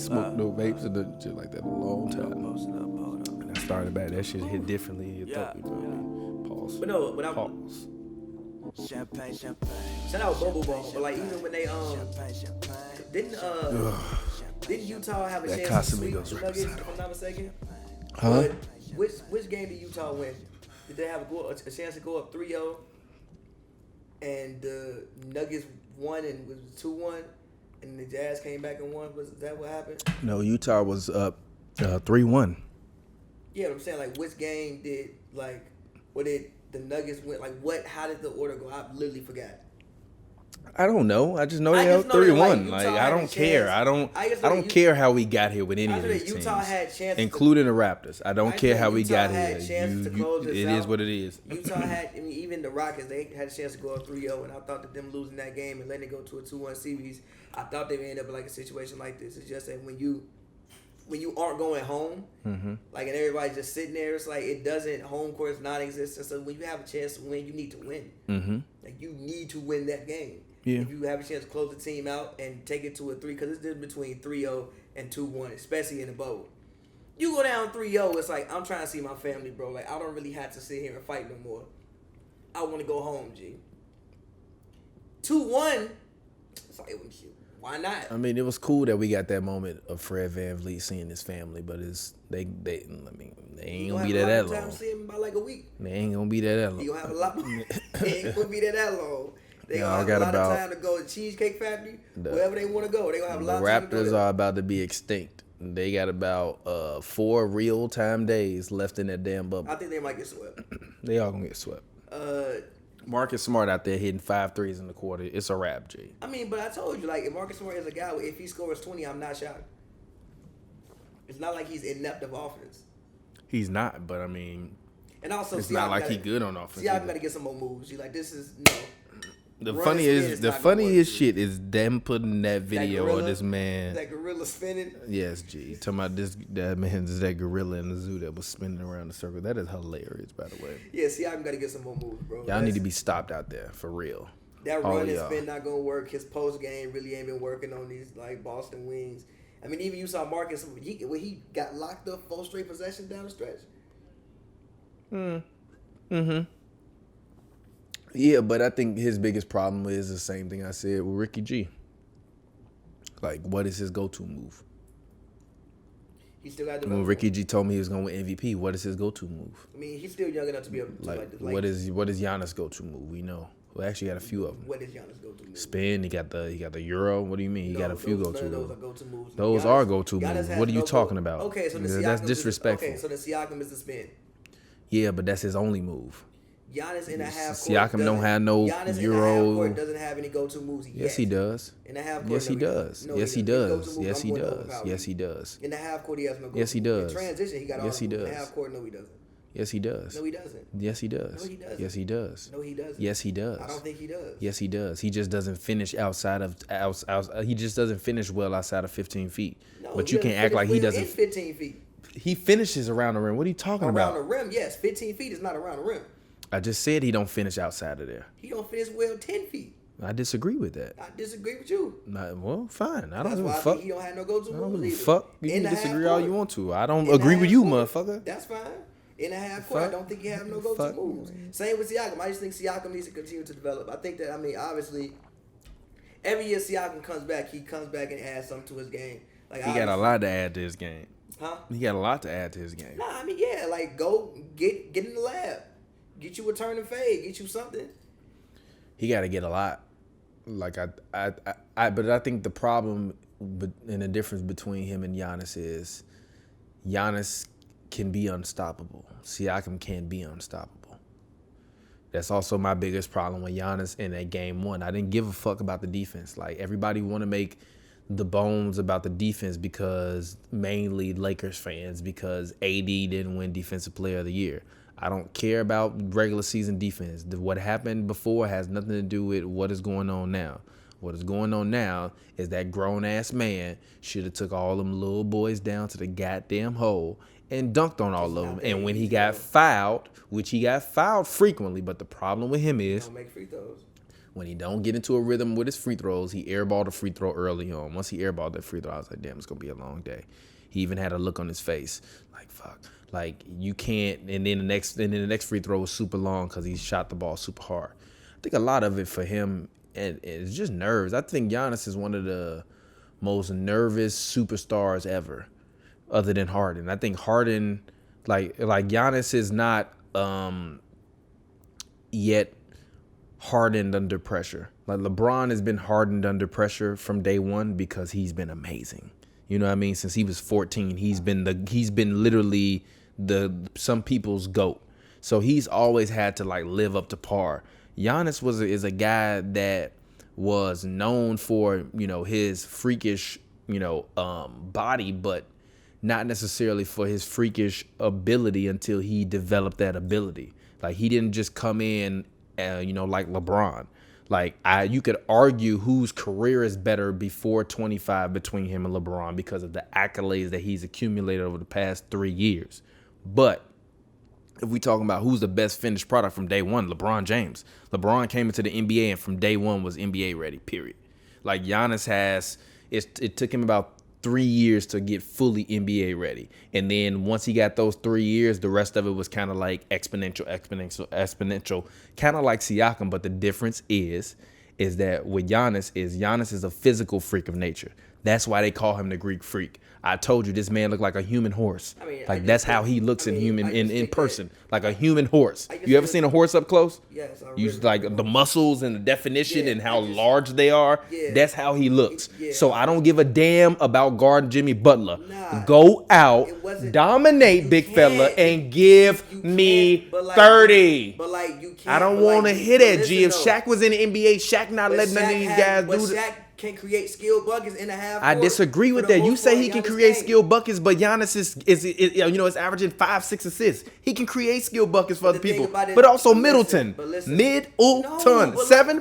ain't smoked no vapes and shit like that in a long time. And I started back. That shit hit differently in your throat. You feel me? Pause. But no, when Pause. Champagne. shout out Bubble Ball, but like even when they didn't Utah have a That chance to sweep Casamigos the right Nuggets, beside if I'm not mistaken? Huh? But which game did Utah win? Did they have a chance to go up 3-0 and the Nuggets won and was 2-1 and the Jazz came back and won? Was that what happened? No, Utah was up 3-1. Yeah, but I'm saying like which game did the Nuggets win? Like what? How did the order go? I literally forgot. I don't know. I just know they just up know that, 3-1. Utah Like had I a don't care. chance. I don't care how we got here with any I of know these that teams, Utah had chances, including the Raptors. I don't care how we Utah got had here. chances to close this It out. is what it is. Utah had, even the Rockets, they had a chance to go up 3-0, and I thought that them losing that game and letting it go to a 2-1 series, I thought they would end up in like a situation like this. It's just that when you aren't going home, like, and everybody's just sitting there, it's like home court is non-existent. So when you have a chance to win, you need to win. Like you need to win that game. Yeah. If you have a chance to close the team out and take it to a 3, because it's just between 3-0 and 2-1, especially in the bowl. You go down 3-0, it's like, I'm trying to see my family, bro. Like, I don't really have to sit here and fight no more. I want to go home, G. 2-1, it's like, why not? I mean, it was cool that we got that moment of Fred VanVleet seeing his family, but they ain't gonna be there that long. See him by like a week. They ain't gonna be there that long. He gonna have a lot. They ain't gonna be there that long. They Y'all gonna have a lot of time to go to Cheesecake Factory, wherever they want to go. They gonna have a lot of time to go. The Raptors are about to be extinct. They got about 4 real-time days left in that damn bubble. I think they might get swept. They all gonna get swept. Marcus Smart out there hitting 5 threes in the quarter. It's a wrap, G. I mean, but I told you, like, if Marcus Smart is a guy, if he scores 20, I'm not shocked. It's not like he's inept of offense. He's not, but I mean, and also, it's not like he good on offense. Siakam got to get some more moves. He's like, this is no. The funniest shit is them putting that video of this man. That gorilla spinning. Yes, G. Talking about that man is that gorilla in the zoo that was spinning around the circle. That is hilarious, by the way. Yeah, Siakam got to get some more moves, bro. Y'all need to be stopped out there for real. That run and spin not gonna work. His post game really ain't been working on these like Boston wings. I mean, even you saw Marcus when he got locked up 4 straight possessions down the stretch. Yeah, but I think his biggest problem is the same thing I said with Ricky G. Like, what is his go-to move? He still got to when Ricky G told me he was going to win MVP, what is his go-to move? I mean, he's still young enough to be able to what is Giannis' go-to move? We know. We actually got a few of them. What is Giannis' go-to move? Spin. He got the Euro. What do you mean? He got a few go-to moves. Those are go-to moves. Those are go-to moves. What are you talking about? Okay, so that's disrespectful. Okay, so the Siakam is the spin. Yeah, but that's his only move. Giannis in a half court. Siakam don't have no Giannis Euro. in a half court doesn't have any go-to moves. Yes, he does. In a half court, yes, he does. Yes, he does. Yes, he does. Yes, he does. In the half court, he has no go-to. Yes, he does. In transition, he got all. Yes, he does. In the half court, no, he doesn't. Yes, he does. No, he doesn't. Yes, he does. No, he doesn't. Yes, he does. No, he doesn't. Yes, he does. I don't think he does. Yes, he does. He just doesn't finish he just doesn't finish well outside of 15 feet. No, but you can't act like he doesn't. 15 feet. He finishes around the rim. What are you talking about? Around the rim, yes. 15 feet is not around the rim. I just said he don't finish outside of there. He don't finish well 10 feet. I disagree with that. I disagree with you. Well, fine. I don't That's give why a I fuck. think he don't have no go-to moves. I don't give a either. fuck. You can disagree all you want to. I don't agree with you, motherfucker. That's fine. In a half court, I don't think he have no go-to moves. Same with Siakam. I just think Siakam needs to continue to develop. I think that, obviously, every year Siakam comes back, he comes back and adds something to his game. Like he got a lot to add to his game. Huh? He got a lot to add to his game. Nah, yeah, like go get in the lab. Get you a turn and fade. Get you something. He got to get a lot. Like but I think the problem and the difference between him and Giannis is Giannis can be unstoppable. Siakam can't be unstoppable. That's also my biggest problem with Giannis in that game 1. I didn't give a fuck about the defense. Like, everybody want to make the bones about the defense because mainly Lakers fans, because AD didn't win Defensive Player of the Year. I don't care about regular season defense. What happened before has nothing to do with what is going on now. What is going on now is that grown-ass man should have took all them little boys down to the goddamn hole and dunked on all of them. And when he got fouled, which he got fouled frequently, but the problem with him is... Don't make free throws. When he don't get into a rhythm with his free throws, he airballed a free throw early on. Once he airballed that free throw, I was like, damn, it's going to be a long day. He even had a look on his face like, fuck. Like, you can't. And then the next free throw was super long because he shot the ball super hard. I think a lot of it for him is just nerves. I think Giannis is one of the most nervous superstars ever, other than Harden. I think Harden, like Giannis is not yet hardened under pressure. Like LeBron has been hardened under pressure from day one because he's been amazing. You know what I mean? Since he was 14, he's been literally some people's GOAT. So he's always had to like live up to par. Giannis is a guy that was known for, you know, his freakish, you know, body, but not necessarily for his freakish ability until he developed that ability. Like, he didn't just come in, you know, like LeBron. Like, you could argue whose career is better before 25 between him and LeBron because of the accolades that he's accumulated over the past 3 years. But if we talking about who's the best finished product from day one, LeBron James. LeBron came into the NBA and from day one was NBA ready, period. Like, Giannis it took him about 3 years to get fully NBA ready. And then once he got those 3 years, the rest of it was kind of like exponential, kind of like Siakam. But the difference is that with Giannis is a physical freak of nature. That's why they call him the Greek freak. I told you, this man looked like a human horse. I mean, like, that's how he looks in person, like a human horse. You ever seen a horse up close? Yes. You like the muscles and the definition and how large they are. Yeah. That's how he looks. Yeah. So I don't give a damn about guarding Jimmy Butler. Nah, go out, dominate, big fella, and give me 30. But like, you can't. I don't want to hit that. G. If Shaq was in the NBA, Shaq not letting none of these guys do that. Can create skill buckets in a half. I disagree with that. You say he can create skill buckets, but Giannis is you know, is averaging 5-6 assists. He can create skill buckets for other people, but also Middleton, 7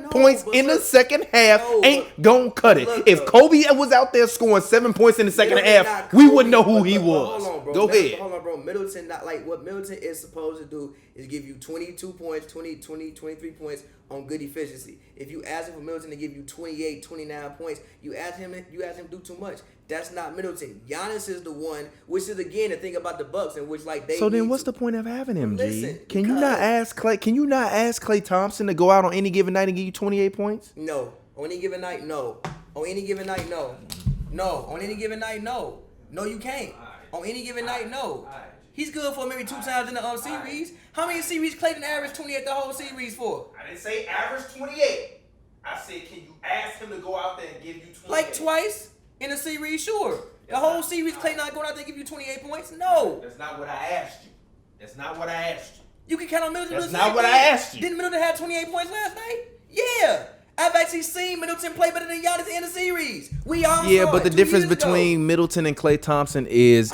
points in the second half ain't gonna cut it. If Kobe was out there scoring 7 points in the second half, we wouldn't know who he was. Go ahead. Hold on, bro. Middleton, not like what Middleton is supposed to do is give you 22 points, 23 points on good efficiency. If you ask him for Middleton to give you 28, 29 points, you ask him to do too much. That's not Middleton. Giannis is the one, which is again the thing about the Bucks, and which like they. So then, what's the point of having him, G? Can you not ask Klay Thompson to go out on any given night and give you 28 points? No. On any given night, no. On any given night, no. No. On any given night, no. No, you can't. On any given night, no. He's good for maybe 2 times in the series. How many series Klay didn't average 28 the whole series for? I didn't say average 28. I said, can you ask him to go out there and give you 28? Like twice in a series, sure. The whole series, Klay not going out there and give you 28 points? No. That's not what I asked you. That's not what I asked you. You can count on Middleton. That's not what I asked you. Didn't Middleton have 28 points last night? Yeah. I've actually seen Middleton play better than Giannis in the series. We all saw but the difference between Middleton and Klay Thompson is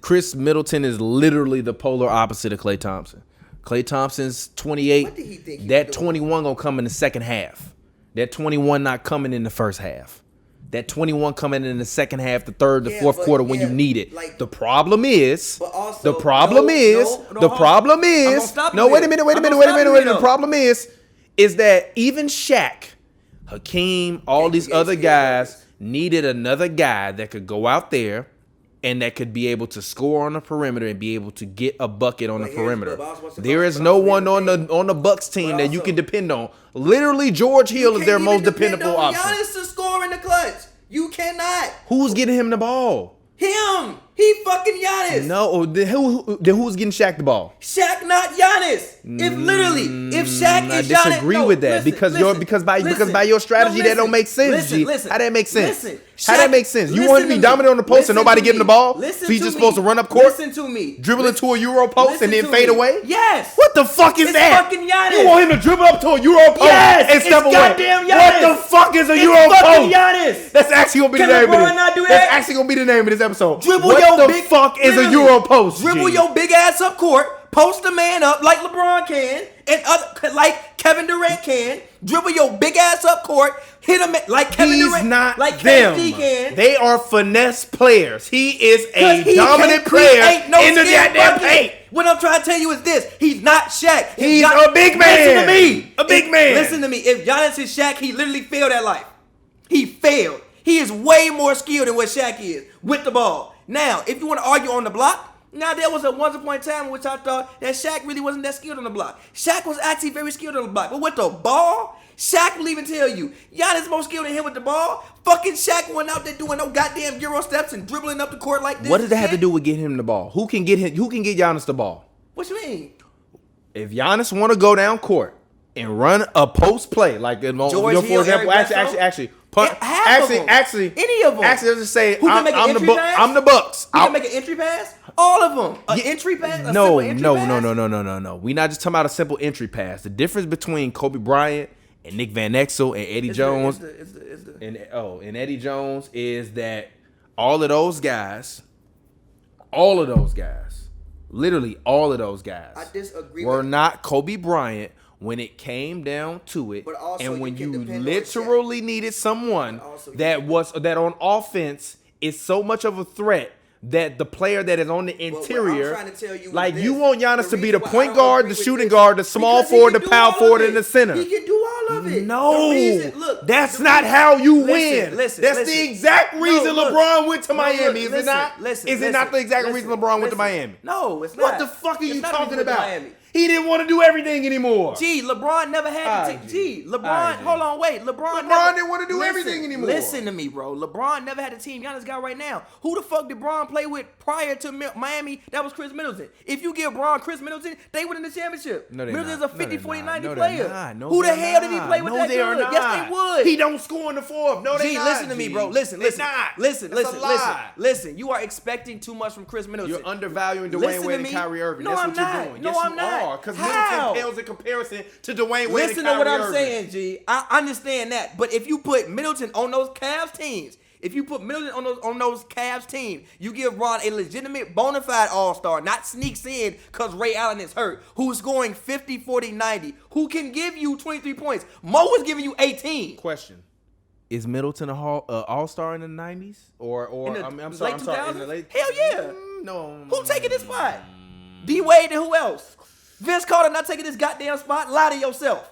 Khris Middleton is literally the polar opposite of Klay Thompson. Klay Thompson's 28. That 21 gonna come in the second half. That 21 not coming in the first half. That 21 coming in the second half, the third, the fourth quarter when you need it. Like, the problem is. Wait a minute. The problem is that even Shaq, Hakeem, all these other guys needed another guy that could go out there and that could be able to score on the perimeter and be able to get a bucket on the perimeter. There is no one on the Bucks team that you can depend on. Literally, George Hill is their most dependable option. Giannis to score in the clutch. You cannot. Who's getting him the ball? Him. He fucking Giannis. No, who's getting Shaq the ball? Shaq, not Giannis. If Shaq is Giannis, I disagree with that because by your strategy that don't make sense. How that make sense? How that make sense? You want to be dominant on the post and nobody getting the ball? So he's just supposed to run up court? Listen to me. Dribble into a Euro post and then fade away? Yes. What the fuck is that? Fucking Giannis. You want him to dribble up to a Euro post and step away? Goddamn Giannis. What the fuck is a Euro post? Fucking Giannis. That's actually gonna be the name of this. That's actually gonna be the name of this episode. What the fuck is a Euro post? Dribble your big ass up court, post the man up like LeBron can, and like Kevin Durant can, dribble your big ass up court, hit him like Kevin He's Durant, not like them. KD can. They are finesse players. He is 'Cause a he dominant can't player create no in the skill goddamn bucket. paint. What I'm trying to tell you is this: he's not Shaq. If He's Gian- a big man. Listen to me. A big man. Listen to me. If Giannis is Shaq, he literally failed at life. He failed. He is way more skilled than what Shaq is with the ball. Now, if you want to argue on the block, now there was a once upon a time in which I thought that Shaq really wasn't that skilled on the block. Shaq was actually very skilled on the block, but with the ball, Shaq will even tell you, Giannis more skilled than him with the ball. Fucking Shaq went out there doing no goddamn Euro steps and dribbling up the court like this. What does that have to shit. do with getting him the ball? Who can get him? Who can get Giannis the ball? What you mean? If Giannis want to go down court and run a post play, like for George Hill, example, Eric Bledsoe? actually, Half of them. Any of them. Actually, let's just say Who can make an I'm entry the pass? I'm the Bucks. You can make an entry pass? All of them. An entry pass? A No. simple entry pass? We're not just talking about a simple entry pass. The difference between Kobe Bryant and Nick Van Exel and Eddie Jones and Eddie Jones is that all of those guys, literally all of those guys, I disagree were with not Kobe Bryant when it came down to it. But also And when you you can depend on literally needed someone But also you that on offense is so much of a threat that the player that is on the what I'm interior, trying to tell you is like this. you want Giannis The to be reason the why I point don't guard, agree the with shooting this, guard, the small because he forward, can the do power all of forward, it. and the center. He can do all of it. No, The reason- look, that's the not reason- how you listen, win. listen, That's listen. the exact No, reason look. LeBron went to No, Miami. look, Is listen, it not? listen, Is it not the exact listen, reason LeBron went to listen. Miami? No, it's not. What the fuck are It's you not the talking reason he went to about? Miami. He didn't want to do everything anymore. Gee, LeBron never had the team. LeBron, hold on, wait. LeBron didn't want to do everything anymore. Listen to me, bro. LeBron never had the team Giannis got right now. Who the fuck did Bron play with prior to Miami? That was Khris Middleton. If you give Bron Khris Middleton, they win in the championship. No, they're Middleton's not. a 50, 40, 90 No, player. they're not. No, Who the they're hell did he not. play with No, that they are good? not. Yes, they would. He don't score in the fourth. No, they G, not. listen to me, G. bro. Listen, They listen. not. Listen, That's listen, a lie. listen. You are expecting too much from Khris Middleton. You're undervaluing Dwayne Listen to Wade and me. Kyrie Irving. No, That's I'm what not. you're doing. No, Yes, I'm you not. are. Because How? Middleton pales in comparison to Dwayne Wade Listen and to Kyrie what I'm Irving. saying, G. I understand that, but if you put Middleton on those Cavs teams, if you put Middleton on those Cavs teams, you give Ron a legitimate bona fide all-star, not sneaks in because Ray Allen is hurt, who's scoring 50, 40, 90, who can give you 23 points. Mo was giving you 18. Question. Is Middleton a all-star in the 90s? Or In the I'm late sorry, 2000s? in the late... Hell yeah. No. Who taking this spot? D-Wade and who else? Vince Carter not taking this goddamn spot? Lie to yourself.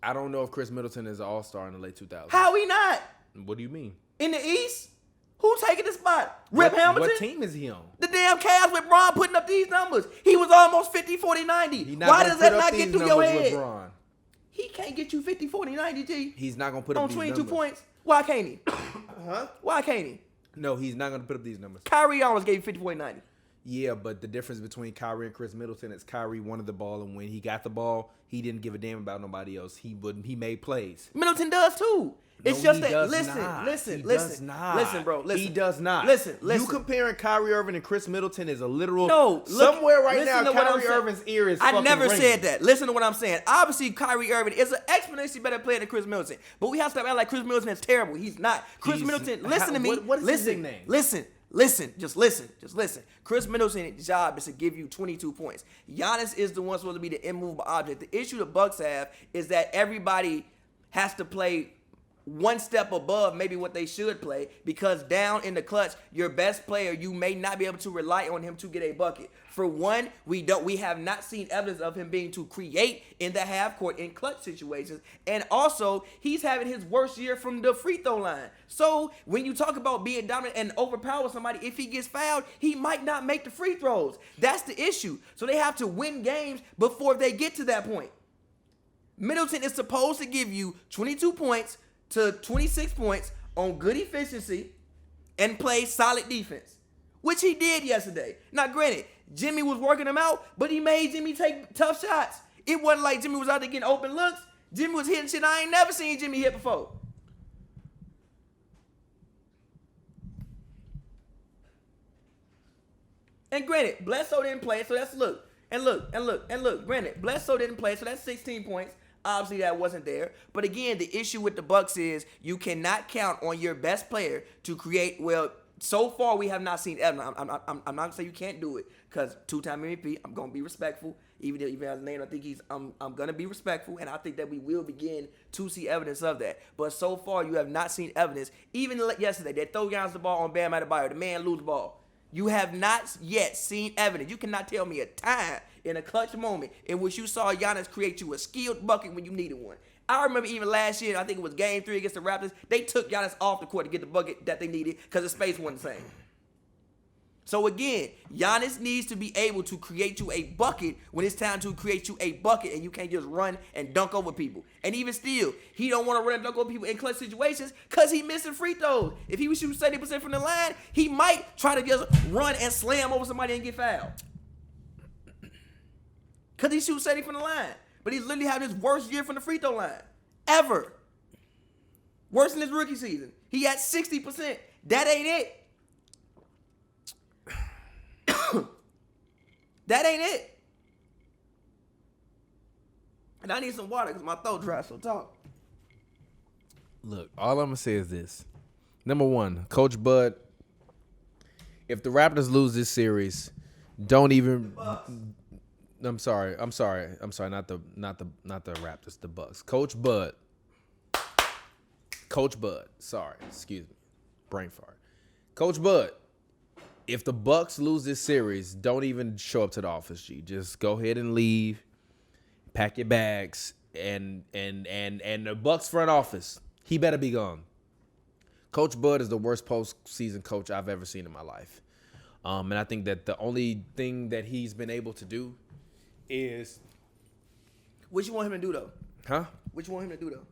I don't know if Khris Middleton is an all-star in the late 2000s. How he not? What do you mean? In the East? Who taking this spot? Rip Hamilton? What team is he on? The damn Cavs with Bron putting up these numbers. He was almost 50, 40, 90. He not Why gonna does that put up not these get through your numbers with head? Bron. He can't get you 50, 40, 90, G. He's not going to put up On these 22 numbers. points. Why can't he? Why can't he? No, he's not going to put up these numbers. Kyrie almost gave you 50, 40, 90. Yeah, but the difference between Kyrie and Khris Middleton is Kyrie wanted the ball, and when he got the ball, he didn't give a damn about nobody else. He made plays. Middleton does too. It's No, just he that. does Listen, not. listen, He listen, does not. listen, bro. Listen, He does not. Listen. You comparing Kyrie Irving and Khris Middleton is a literal. No, look, somewhere right listen now, to what I'm Kyrie saying. Irving's ear is. I fucking never ringing. said that. Listen to what I'm saying. Obviously, Kyrie Irving is an exponentially better player than Khris Middleton, but we have to stop acting like Khris Middleton is terrible. He's not. Khris Middleton. Listen to me. What is his nickname? Listen. Just listen. Khris Middleton's job is to give you 22 points. Giannis is the one supposed to be the immovable object. The issue the Bucks have is that everybody has to play one step above maybe what they should play, because down in the clutch, your best player, you may not be able to rely on him to get a bucket. For one, we have not seen evidence of him being to create in the half court in clutch situations, and also he's having his worst year from the free throw line. So when you talk about being dominant and overpower somebody, if he gets fouled, he might not make the free throws. That's the issue. So they have to win games before they get to that point. Middleton is supposed to give you 22 points to 26 points on good efficiency and play solid defense, which he did yesterday. Now, granted, Jimmy was working him out, but he made Jimmy take tough shots. It wasn't like Jimmy was out there getting open looks. Jimmy was hitting shit I ain't never seen Jimmy hit before. And granted, Bledsoe didn't play, so that's look. Granted, Bledsoe didn't play, so that's 16 points. Obviously, that wasn't there. But again, the issue with the Bucks is you cannot count on your best player to create. Well, so far we have not seen evidence. I'm not gonna say you can't do it, because two-time MVP. I'm gonna be respectful. Even as a name, I think I'm gonna be respectful, and I think that we will begin to see evidence of that. But so far, you have not seen evidence. Even yesterday, they throw Giannis the ball on Bam Adebayo, the man lose the ball. You have not yet seen evidence. You cannot tell me a time in a clutch moment in which you saw Giannis create you a skilled bucket when you needed one. I remember even last year, I think it was Game 3 against the Raptors, they took Giannis off the court to get the bucket that they needed because the space wasn't the same. So again, Giannis needs to be able to create you a bucket when it's time to create you a bucket, and you can't just run and dunk over people. And even still, he don't want to run and dunk over people in clutch situations because he missing free throws. If he was shooting 70% from the line, he might try to just run and slam over somebody and get fouled. Because he shoots 70 from the line. But he's literally having his worst year from the free throw line ever. Worse than his rookie season. He had 60%. That ain't it. That ain't it. And I need some water because my throat dry, so talk. Look, all I'm going to say is this. Number one, Coach Bud, if the Raptors lose this series, don't even... I'm sorry. Not the Raptors, the Bucks. Coach Bud. Sorry, excuse me. Brain fart. Coach Bud. If the Bucks lose this series, don't even show up to the office, G. Just go ahead and leave, pack your bags, and the Bucks front office, he better be gone. Coach Bud is the worst postseason coach I've ever seen in my life. And I think that the only thing that he's been able to do is... What you want him to do, though? Huh? What you want him to do, though?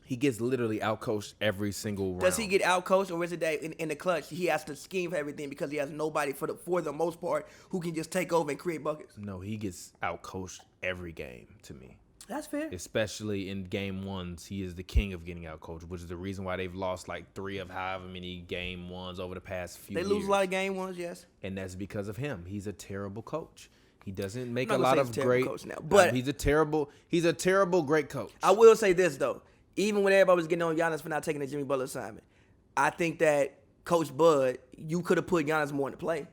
He gets literally outcoached every single round. Does he get outcoached, or is it that in the clutch he has to scheme for everything because he has nobody for the most part who can just take over and create buckets? No, he gets outcoached every game to me. That's fair. Especially in game ones, he is the king of getting outcoached, which is the reason why they've lost like 3 of however many game ones over the past few years. They lose a lot of game ones, yes. And that's because of him. He's a terrible coach. He doesn't make a lot of great coach now, but he's a terrible great coach. I will say this though. Even when everybody was getting on Giannis for not taking the Jimmy Butler assignment, I think that Coach Bud, you could have put Giannis more into play.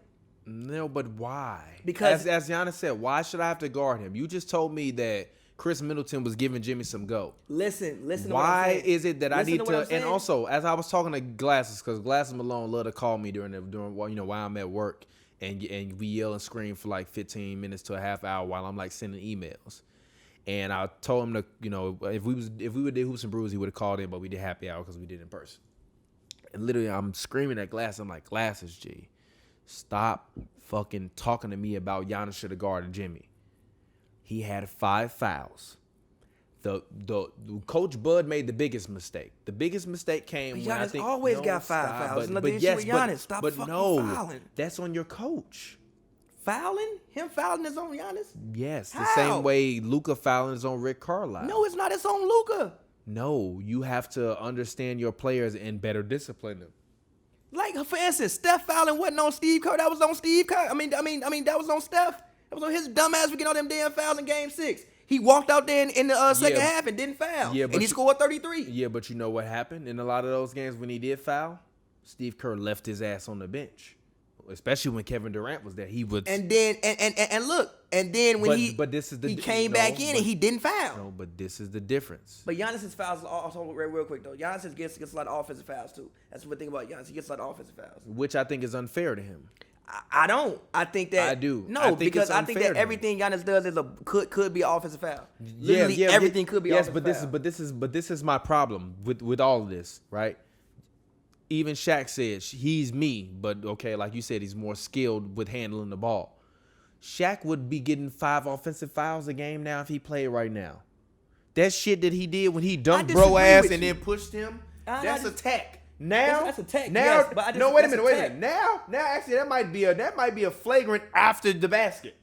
No, but why? Because as Giannis said, why should I have to guard him? You just told me that Khris Middleton was giving Jimmy some go. Listen. Why is it that I need to? And also, as I was talking to Glasses, because Glasses Malone love to call me during while I'm at work, and we yell and scream for like 15 minutes to a half hour while I'm like sending emails. And I told him to, if we did Hoops and Brews, he would have called in, but we did happy hour because we did in person. And literally, I'm screaming at Glasses. I'm like, Glasses, G, stop fucking talking to me about Giannis should have guarded Jimmy. He had 5 fouls. The Coach Bud made the biggest mistake. The biggest mistake came when I think always got 5 fouls. But yes, Giannis, stop fucking fouling. That's on your coach. Fouling? Him fouling is on Giannis? Yes, the same way Luka fouling is on Rick Carlisle. No, it's not. It's on Luka. No, you have to understand your players and better discipline them. Like, for instance, Steph fouling wasn't on Steve Kerr. That was on Steve Kerr. I mean, that was on Steph. That was on his dumb ass for getting all them damn fouls in Game 6. He walked out there in the second half and didn't foul. Yeah, and he scored 33. Yeah, but you know what happened in a lot of those games when he did foul? Steve Kerr left his ass on the bench. Especially when Kevin Durant was there, he would. And then when he came back in and he didn't foul. No, but this is the difference. But Giannis's fouls also real quick though. Giannis gets a lot of offensive fouls too. That's the thing about Giannis. He gets a lot of offensive fouls, which I think is unfair to him. I don't. I think that I do. No, because I think that everything Giannis does is could be an offensive foul. Literally everything could be offensive foul. But this is my problem with all of this, right? Even Shaq said he's me, but okay, like you said, he's more skilled with handling the ball. Shaq would be getting 5 offensive fouls a game now if he played right now. That shit that he did when he dunked bro ass and then pushed him, that's attack. Now, that's attack. Now, yes, but wait a minute. Now, actually, that might be a flagrant after the basket.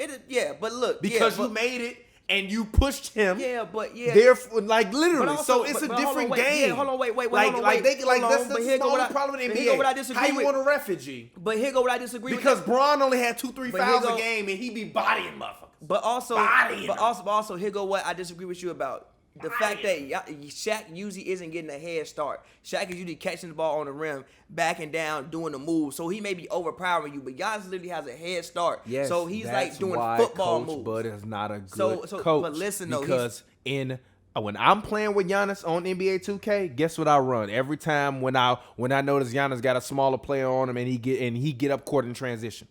But look, because you made it. And you pushed him. Therefore, like literally, also, so it's a different game. Yeah, hold on, wait. That's the only problem in the NBA. How you want a refugee? But here go what I disagree with. Because Braun only had 2-3 fouls a game, and he be bodying motherfuckers. But also, here go what I disagree with you about. the fact that Shaq usually isn't getting a head start. Shaq is usually catching the ball on the rim, backing down, doing the move. So he may be overpowering you, but Giannis literally has a head start. Yes, so he's that's like doing why football Coach moves. Bud is not a good So, coach. but listen though, because when I'm playing with Giannis on NBA 2K, guess what I run every time when I notice Giannis got a smaller player on him and he get up court in transition.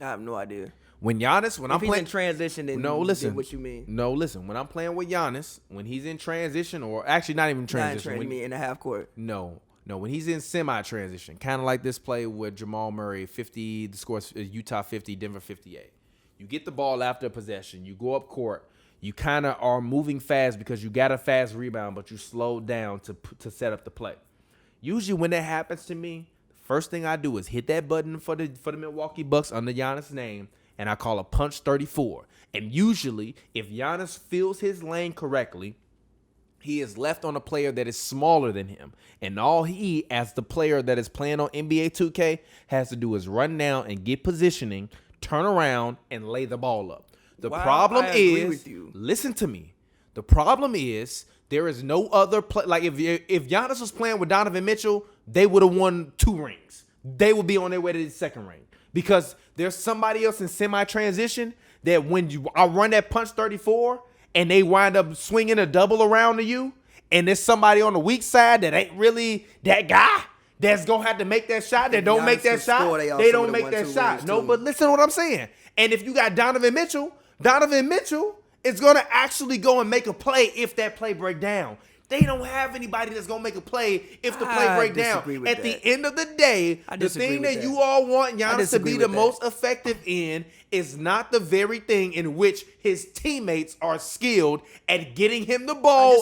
I have no idea. When I'm he's playing in transition, then then what you mean? No, listen. When I'm playing with Giannis, when he's in transition, or actually not even transition, you mean in the half court? No, when he's in semi-transition, kind of like this play with Jamal Murray, 50, the score is Utah 50, Denver 58. You get the ball after a possession, you go up court, you kind of are moving fast because you got a fast rebound, but you slow down to set up the play. Usually when that happens to me, the first thing I do is hit that button for the Milwaukee Bucks under Giannis' name, and I call a punch 34. And usually, if Giannis fills his lane correctly, he is left on a player that is smaller than him. And all he, as the player that is playing on NBA 2K, has to do is run down and get positioning, turn around, and lay the ball up. The problem is, listen to me. The problem is there is no other play. Like if Giannis was playing with Donovan Mitchell, they would have won 2 rings. They would be on their way to the second ring. Because there's somebody else in semi-transition that when I run that punch 34 and they wind up swinging a double around to you, and there's somebody on the weak side that ain't really that guy that's going to have to make that shot, that don't make that shot, they don't make that shot. No, but listen to what I'm saying. And if you got Donovan Mitchell is going to actually go and make a play if that play break down. They don't have anybody that's going to make a play if the play break down. At the end of the day, the thing that you all want Giannis to be the most effective in is not the very thing in which his teammates are skilled at getting him the ball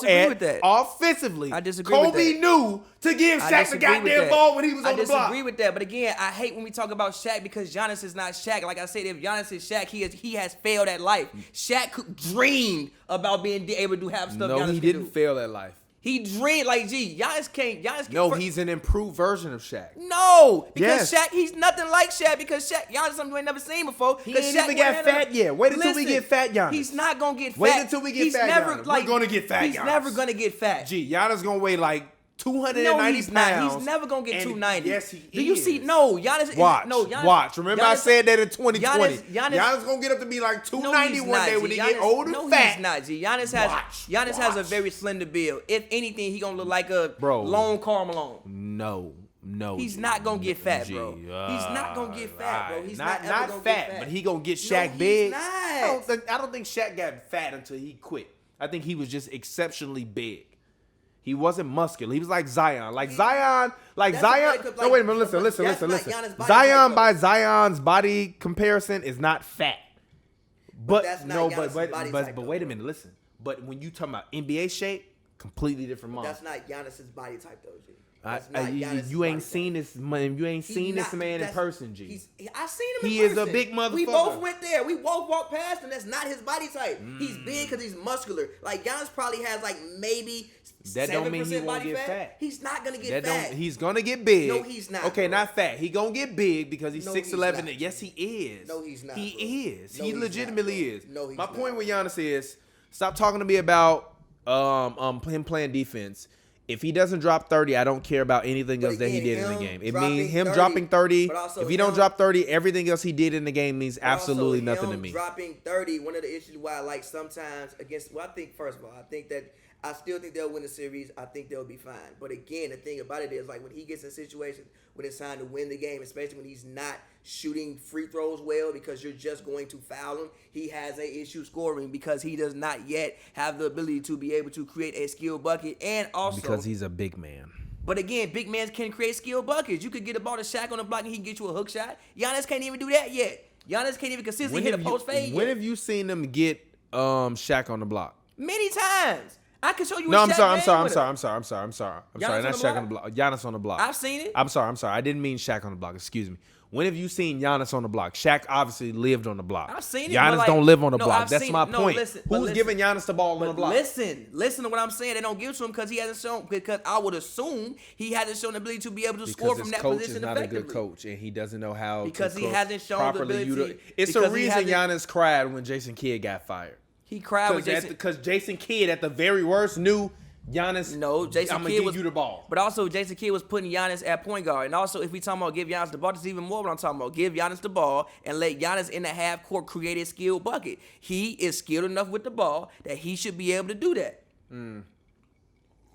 offensively. I disagree with that. Kobe knew to give Shaq the goddamn ball when he was on the block. I disagree with that. But again, I hate when we talk about Shaq because Giannis is not Shaq. Like I said, if Giannis is Shaq, he has failed at life. Shaq dreamed about being able to have stuff Giannis he didn't fail at life. He dreamed Giannis can't. No, he's an improved version of Shaq. No, because Shaq, he's nothing like Shaq because Giannis something you ain't never seen before. He ain't even got fat yet. Wait until we get fat Giannis. He's not gonna get fat. Wait until we get fat Giannis. We're gonna get fat Giannis. He's never gonna get fat. Giannis gonna weigh like 290 pounds. He's never gonna get 290. Yes, he is. Do you see? No, Giannis. Watch. Remember, I said that in 2020. Giannis gonna get up to be like 290 one day when he get old and fat. He's not. Giannis has a very slender build. If anything, he gonna look like a lone Karl Malone. No. He's not gonna get fat, bro. He's not gonna get fat, bro. He's not fat, but he gonna get Shaq big. I don't think Shaq got fat until he quit. I think he was just exceptionally big. He wasn't muscular. He was like Zion. Like Zion. No, wait a minute. Listen. Zion by Zion's body comparison is not fat. But wait a minute. Listen. But when you talking about NBA shape, completely different model. That's not Giannis's body type though, G. You ain't seen this man. You ain't seen this man in person, G. I seen him in person. He is a big motherfucker. We both went there. We both walked past him. That's not his body type. He's big because he's muscular. Like Giannis probably has like maybe that don't mean he won't get fat. He's not gonna get fat. He's gonna get big. No, he's not. Okay, not fat. He gonna get big because he's 6'11". Yes, he is. No, he's not. He is. He legitimately is. No, he's My not. point with Giannis is stop talking to me about him playing defense. If he doesn't drop 30, I don't care about anything else that he did in the game. It means him dropping 30. If he don't drop 30, everything else he did in the game means absolutely nothing to me. Dropping 30, one of the issues why like sometimes against, I think first of all, I still think they'll win the series. I think they'll be fine. But again, the thing about it is like when he gets in situations when it's time to win the game, especially when he's not shooting free throws well because you're just going to foul him, he has an issue scoring because he does not yet have the ability to be able to create a skill bucket and also because he's a big man. But again, big men can create skill buckets. You could get a ball to Shaq on the block and he can get you a hook shot. Giannis can't even do that yet. Giannis can't even consistently hit a post fade. When have you seen them get Shaq on the block? Many times. I can show you. No, I'm sorry. Not Shaq on the block. Giannis on the block. I've seen it. I'm sorry. I didn't mean Shaq on the block. Excuse me. When have you seen Giannis on the block? Shaq obviously lived on the block. I've seen it. Giannis don't live on the block. That's my point. Who's giving Giannis the ball on the block? Listen to what I'm saying. They don't give it to him because he hasn't shown. Because I would assume he hasn't shown the ability to be able to score from that position effectively. Because his coach is not a good coach and he doesn't know how. Because he hasn't shown the ability. It's a reason Giannis cried when Jason Kidd got fired. He cried with Jason. Because Jason Kidd at the very worst knew Giannis. No, Jason I'm gonna Kidd give was you the ball. But also, Jason Kidd was putting Giannis at point guard. And also, if we talking about give Giannis the ball, this is even more what I'm talking about. Give Giannis the ball and let Giannis in the half court create a skilled bucket. He is skilled enough with the ball that he should be able to do that.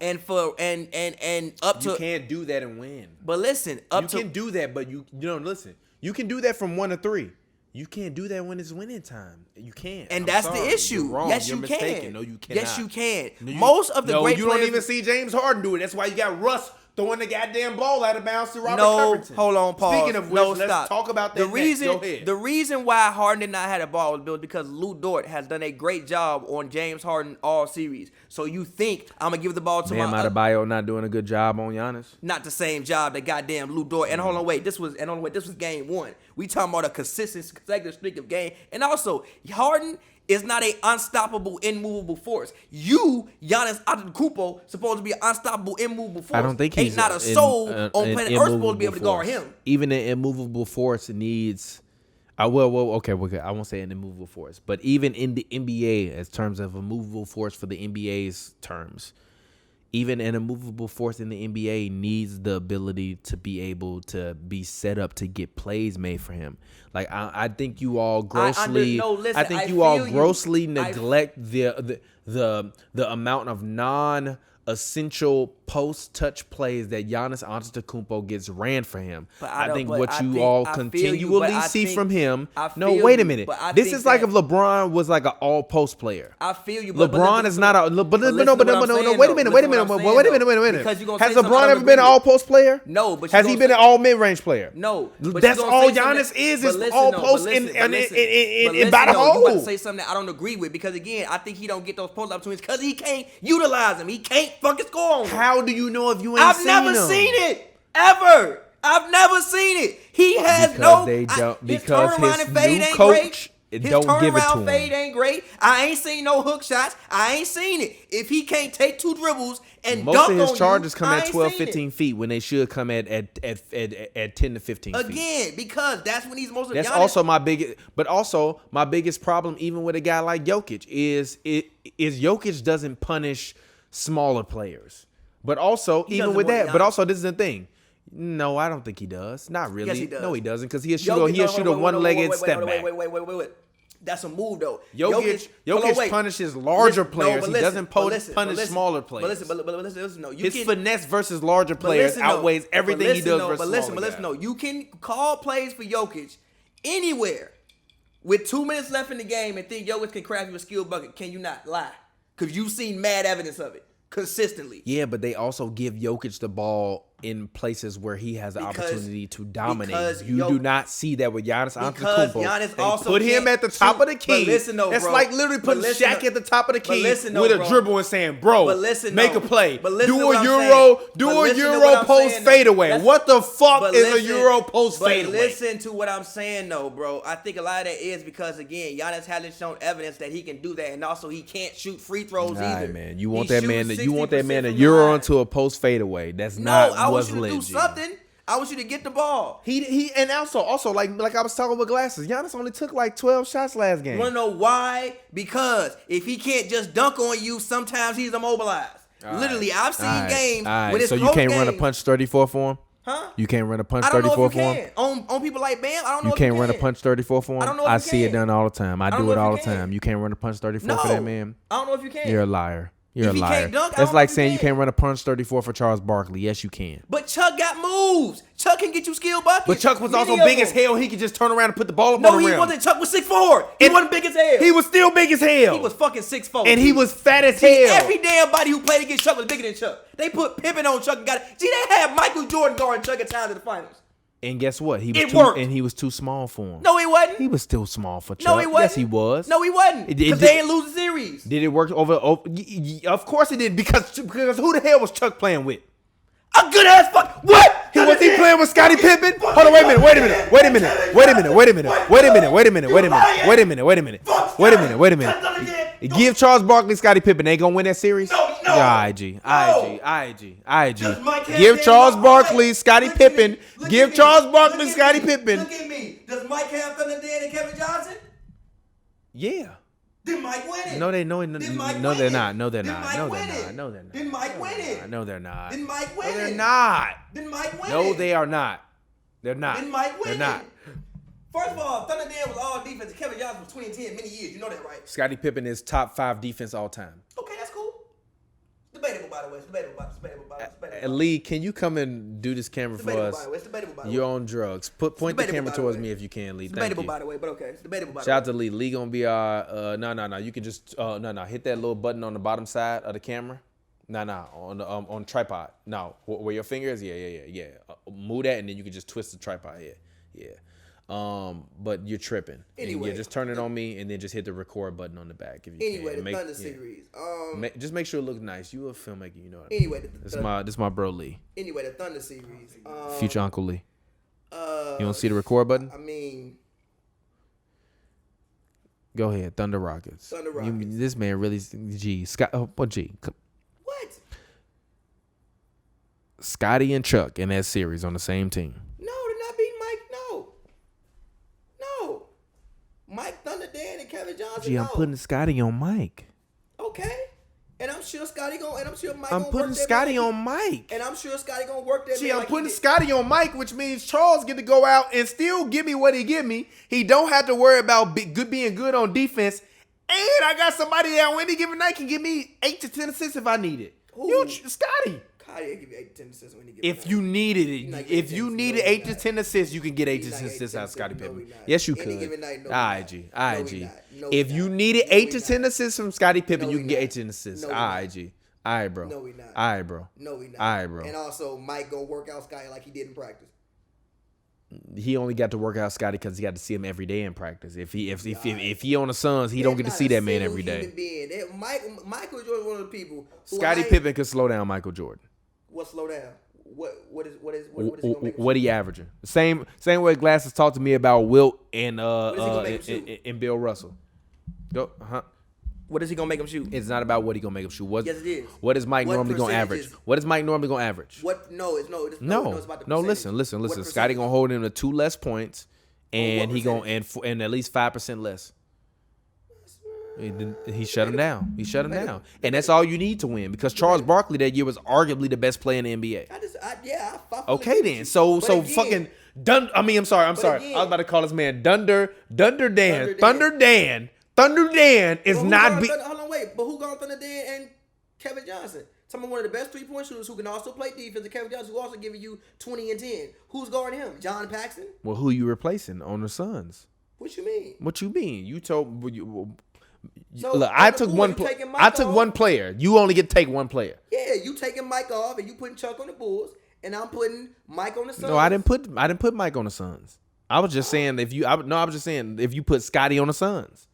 And for and up to You can't do that and win. But listen, You can do that, but you listen. You can do that from 1 to 3. You can't do that when it's winning time. You can't. And I'm that's sorry. the issue. You're wrong. Yes, You're you mistaken. can. No, you cannot. Yes, you can. No, Most of the great you players. don't even see James Harden do it. That's why you got Russ throwing the goddamn ball out of bounds to Robert No, Covington. hold on, pause. Speaking of which, no, let's stop. talk about that the reason. next. Go ahead. The reason why Harden did not have the ball was built because Lou Dort has done a great job on James Harden all series. So you think I'm gonna give the ball to Bam my Adebayo not doing a good job on Giannis? not the same job that goddamn Lou Dort. And hold on, wait, this was game 1. We talking about a consistent consecutive streak of game. And also, Harden is not an unstoppable, immovable force. You, Giannis Antetokounmpo, supposed to be an unstoppable, immovable force. I don't think he's ain't not a soul on planet Earth supposed to be able to guard him. Even an immovable force needs. Okay. I won't say an immovable force, but even in the NBA, as terms of a movable force for the NBA's terms, even an immovable force in the NBA needs the ability to be able to be set up to get plays made for him. Like I think you all grossly, neglect the amount of non-essential post-touch plays that Giannis Antetokounmpo gets ran for him. I think what you all continually see from him. No, wait a minute. This is like if LeBron was like an all-post player. I feel you. LeBron is not a. No. Wait a minute. Has LeBron I don't ever been an agree all-post player? No, but has he been an all-mid-range player? No, but that's you gonna all say something Giannis is but listen, all no, post but and listen, by the no, you about to hole. say something that I don't agree with because again, I think he don't get those post opportunities because he can't utilize them. He can't fucking score on them. How do you know if you ain't I've seen never him? seen it ever. I've never seen it. He has Because they don't- because his new coach don't give it to him. Fade ain't great. I ain't seen no hook shots. I ain't seen it. If he can't take 2 dribbles and Most dunk of his on charges you, come I at ain't 12, seen it. 15 feet when they should come at 10 to 15 feet. Again, because that's when he's most of That's Giannis. also my biggest problem, even with a guy like Jokic, is Jokic doesn't punish smaller players. But also, He even does it with more that, than but Giannis. also this is the thing. No, I don't think he does. Not really. Yes, he does. No, he doesn't, because he'll Jokic- shoot a one-legged step back. Wait. That's a move though. Jokic hold on, wait. punishes larger Listen, players. but he listen, doesn't but listen, punish smaller players. But listen, no. You His can, finesse versus larger but players listen, no. outweighs everything But he does no, versus but listen, smaller no. You can call plays for Jokic anywhere with 2 minutes left in the game and think Jokic can craft you a skill bucket. Can you not lie? Because you've seen mad evidence of it consistently. Yeah, but they also give Jokic the ball in places where he has the opportunity to dominate. You do not see that with Giannis Antetokounmpo. Giannis They also put him can't at the top of the shoot. key. But listen though, That's bro. like literally But putting listen Shaq though. at the top of the But key listen though, with a bro. dribble and saying, "Bro, But listen make though. a play, But listen to do what a I'm Euro, saying. do But a listen to Euro what I'm post saying, though. fadeaway." That's- What the fuck But is a listen- Euro post but fadeaway? listen to what I'm saying though, bro. I think a lot of that is because again, Giannis hasn't shown evidence that he can do that, and also he can't shoot free throws All either. right, man. You want He that man? shoots You want that man to 60% from Euro line. into a post fadeaway? That's No, not I want what's you to do legit. something. I want you to get the ball. He and also like I was talking with glasses. Giannis only took like 12 shots last game. You want to know why? Because if he can't just dunk on you, sometimes he's immobilized. Literally, I've seen games when it's so you close can't run a games. punch 34 for him? Huh? You can't run a punch I don't know 34 if you for him? can. On people like Bam, I don't know You if can't you run a can. punch 34 for him? I don't know if I you see it can. done all the time. I don't do know it if all you the can. time. You can't run a punch 34 No. for that man? I don't know if you can. You're a liar. You're If a he liar. can't dunk, I That's don't like know if he saying you can. can't run a punch 34 for Charles Barkley. Yes, you can. But Chuck got moves. Chuck can get you skill buckets. But Chuck was Many also of big as them. hell. He could just turn around and put the ball up No, on the he rim. wasn't. Chuck was 6'4". He wasn't big as hell. He was still big as hell. He was fucking 6'4". And he was fat as See, hell. every damn body who played against Chuck was bigger than Chuck. They put Pippen on Chuck and got it. See, they had Michael Jordan guarding Chuck at times in the finals. And guess what? He It was worked. And he was too small for him. No, he wasn't. He was still small for Chuck. No, he wasn't. Yes, he was. No, he wasn't. It Because did- they didn't lose the series. Did it work over? Of course it did, because who the hell was Chuck playing with? A good ass fuck. What? Was he playing with Scottie Pippen? Hold on, wait a minute. Give Charles Barkley Scottie Pippen. They ain't gonna win that series? No. IG. Does Mike have Give Danny Charles Green? Barkley Scottie Look at me. Pippen. Look Give at me. Charles Barkley Look at Scottie me. Pippen. Look at me. Does Mike have Thunder Dan and Kevin Johnson? Yeah. Then Mike winning. No, they're Mike not. winning. No, they're Then not. Mike No, they're winning. not. No, they're not. Then Mike winning. No, they're not. Then Mike No, winning. they're not. Then Mike winning. No, they are not. They're not. Then Mike winning. They're not. First of all, Thunder Dan was all defense. Kevin Johnson was 2010 many years. You know that, right? Scottie Pippen is top 5 defense all time. Okay, that's cool. Debatable, by the way. It's debatable, by the way. Lee, can you come and do this camera for us? It's debatable, by the way. You're on drugs. Point the debatable, camera by the towards way. me if you can, Lee. It's Thank debatable, you. by the way, but okay. It's debatable, by the way. Shout out to Lee. Lee gonna be our no. You can just hit that little button on the bottom side of the camera. On tripod. No, where your finger is. Yeah. Move that and then you can just twist the tripod. Yeah. But you're tripping. Anyway, just turn it on me and then just hit the record button on the back if you Anyway, can. the Thunder series. Just make sure it looks nice. You a filmmaker, you know what I mean. Anyway, This my bro Lee. Anyway, the Thunder series. Future Uncle Lee. You don't see the record button? I mean, Go ahead, Thunder Rockets. Thunder Rockets. This man really Scott. What G? what? Scottie and Chuck in that series on the same team. No, they're not beating Mike. No. Mike, Thunder Dan, and Kevin Johnson. Gee, I'm putting Scottie on Mike. Okay. And I'm sure Scottie gonna, and I'm sure Mike I'm gonna putting work that Scottie man. on Mike. And I'm sure Scottie gonna work that. Gee, man I'm like putting he did. Scottie on Mike, which means Charles get to go out and still give me what he give me. He don't have to worry about being good on defense. And I got somebody that on any given night can give me 8 to 10 assists if I need it. Who? Scottie. Scottie give you 8 to 10 assists when he gives If you needed He's not it, getting if you 10 needed assists. 8 to 10 assists, you can get 8 to He's not 10 getting assists 10 out of Scottie assists. No, Pippen. he not. Yes, you Any could. given night, no, he All not. right, G. No, All he right, G. not. No, he If you not. needed No, 8 he to 10 not. assists from Scottie Pippen, No, you he can get not. 8 to 10 assists. No, All he right, not. G. All right, bro. No, he not. All right, bro. No, he not. All right, bro. And also, Mike gonna work out Scottie like he did in practice. He only got to work out Scottie because he got to see him every day in practice. If he on the Suns, he don't get to see that man every day. Michael Jordan, one of the people. Scottie Pippen could slow down Michael Jordan. What slow down? What is he gonna make? What he averaging? Same way Glasses talked to me about Wilt and What is he gonna make him shoot? and Bill Russell. Go, What is he gonna make him shoot? It's not about what he gonna make him shoot. Yes, it is. What is Mike What normally gonna average? percentages? What is Mike normally gonna average? What? No, it's No, about the percentage. listen. What Scottie percentage? gonna hold him to 2 less points, and what he gonna and at least 5% less. He shut him down. He shut him down, and that's all you need to win because Charles Barkley that year was arguably the best player in the NBA. I Okay then, so But again, fucking Dun. I mean, I'm sorry. again- I was about to call this man Thunder Dan. Thunder Dan is not. Hold on, wait. But who gone Thunder Dan and Kevin Johnson? Someone one of the best 3-point shooters who can also play defense. And Kevin Johnson who also giving you 20 and 10. Who's guarding him? John Paxson? Well, who you replacing on the Suns? What you mean? What you mean? You told. So, Look, on I the took Bulls, one. you taking Mike I took off? one player. You only get to take one player. Yeah, you taking Mike off and you putting Chuck on the Bulls, and I'm putting Mike on the Suns. No, I didn't put Mike on the Suns. I was just saying if you put Scottie on the Suns.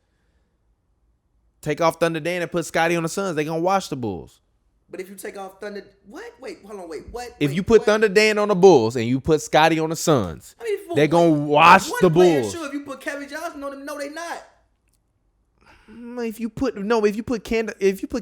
Take off Thunder Dan and put Scottie on the Suns. They gonna watch the Bulls. But if you take off Thunder, what? Wait, hold on, wait, what? If Wait, you put what? Thunder Dan on the Bulls and you put Scottie on the Suns, I mean, they're gonna watch one the player, Bulls. Sure, if you put Kevin Johnson on them, no, they not. If you put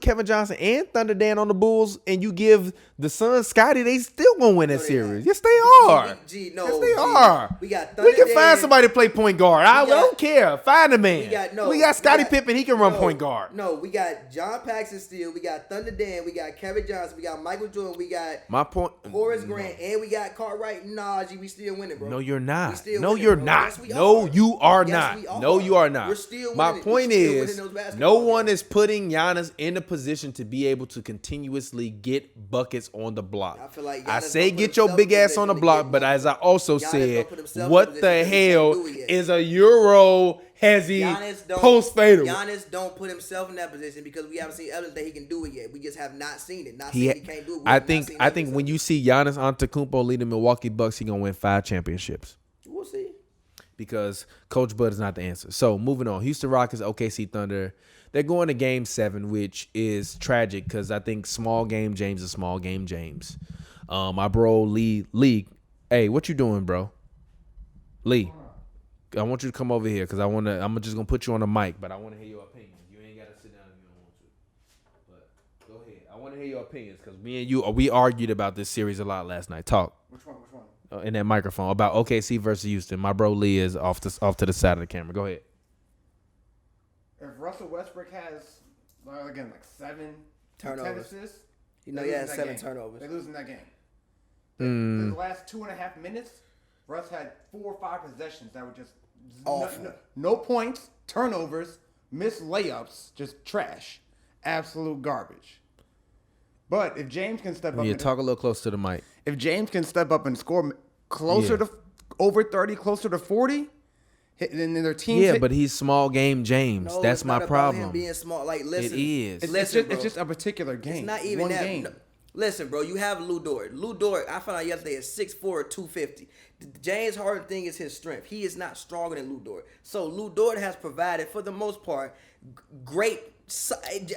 Kevin Johnson and Thunder Dan on the Bulls and you give the Suns Scottie, they still gonna win that No, they series. not. Yes, they are. Yes, they are. We got Thunder We can Dan. find somebody to play point guard. I got- don't care. Find a man. We got Scottie Pippen. He can run point guard. No, we got John Paxson still. We got Thunder Dan. We got Kevin Johnson. We got Michael Jordan. We got My point. Horace Grant, and we got Cartwright. Nah, G, we still winning, bro. No, you're We not. still No, winning, you're bro. not. Yes, we No, are. you are Yes, not. we are. No, you are not. We're still My winning. point We're still is, winning those no basketball one games. is putting Giannis in a position to be able to continuously get buckets on the block. I feel like I Giannis say don't put get your himself big in ass on the position to block, get but as I also Giannis don't said, put himself in what position the because he hell can't do it yet. is a Euro hezzy post fader? Giannis don't put himself in that position because we haven't seen evidence that he can do it yet. We just have not seen it. Not saying he can't do it. I think when you see Giannis Antetokounmpo lead the Milwaukee Bucks, he gonna win 5 championships. We'll see. Because Coach Bud is not the answer. So moving on, Houston Rockets, OKC Thunder. They're going to Game 7, which is tragic because I think small game James is small game James. My bro Lee, hey, what you doing, bro? Lee, I want you to come over here because I'm just gonna put you on the mic, but I want to hear your opinion. You ain't gotta sit down if you don't want to. But go ahead. I want to hear your opinions because me and you we argued about this series a lot last night. Talk. Which one? In that microphone about OKC versus Houston. My bro Lee is off to the side of the camera. Go ahead. if Russell Westbrook has, again, like 7 turnovers, 10 assists, he had 7 game. turnovers. They're losing that game. Mm. The last 2.5 minutes, Russ had 4 or 5 possessions that were just Awful. no points, turnovers, missed layups, just trash, absolute garbage. But if James can step up, Talk a little close to the mic. if James can step up and score closer to over 30, closer to 40, then their team. But he's small game James. No, That's it's my not problem. About him being small. Like, listen, It is. It's just a particular game. It's not even one that. game. No, listen, bro, you have Lou Dort. Lou Dort, I found out yesterday, is 6'4", 250. The James Harden thing is his strength. He is not stronger than Lou Dort. So Lou Dort has provided, for the most part, great.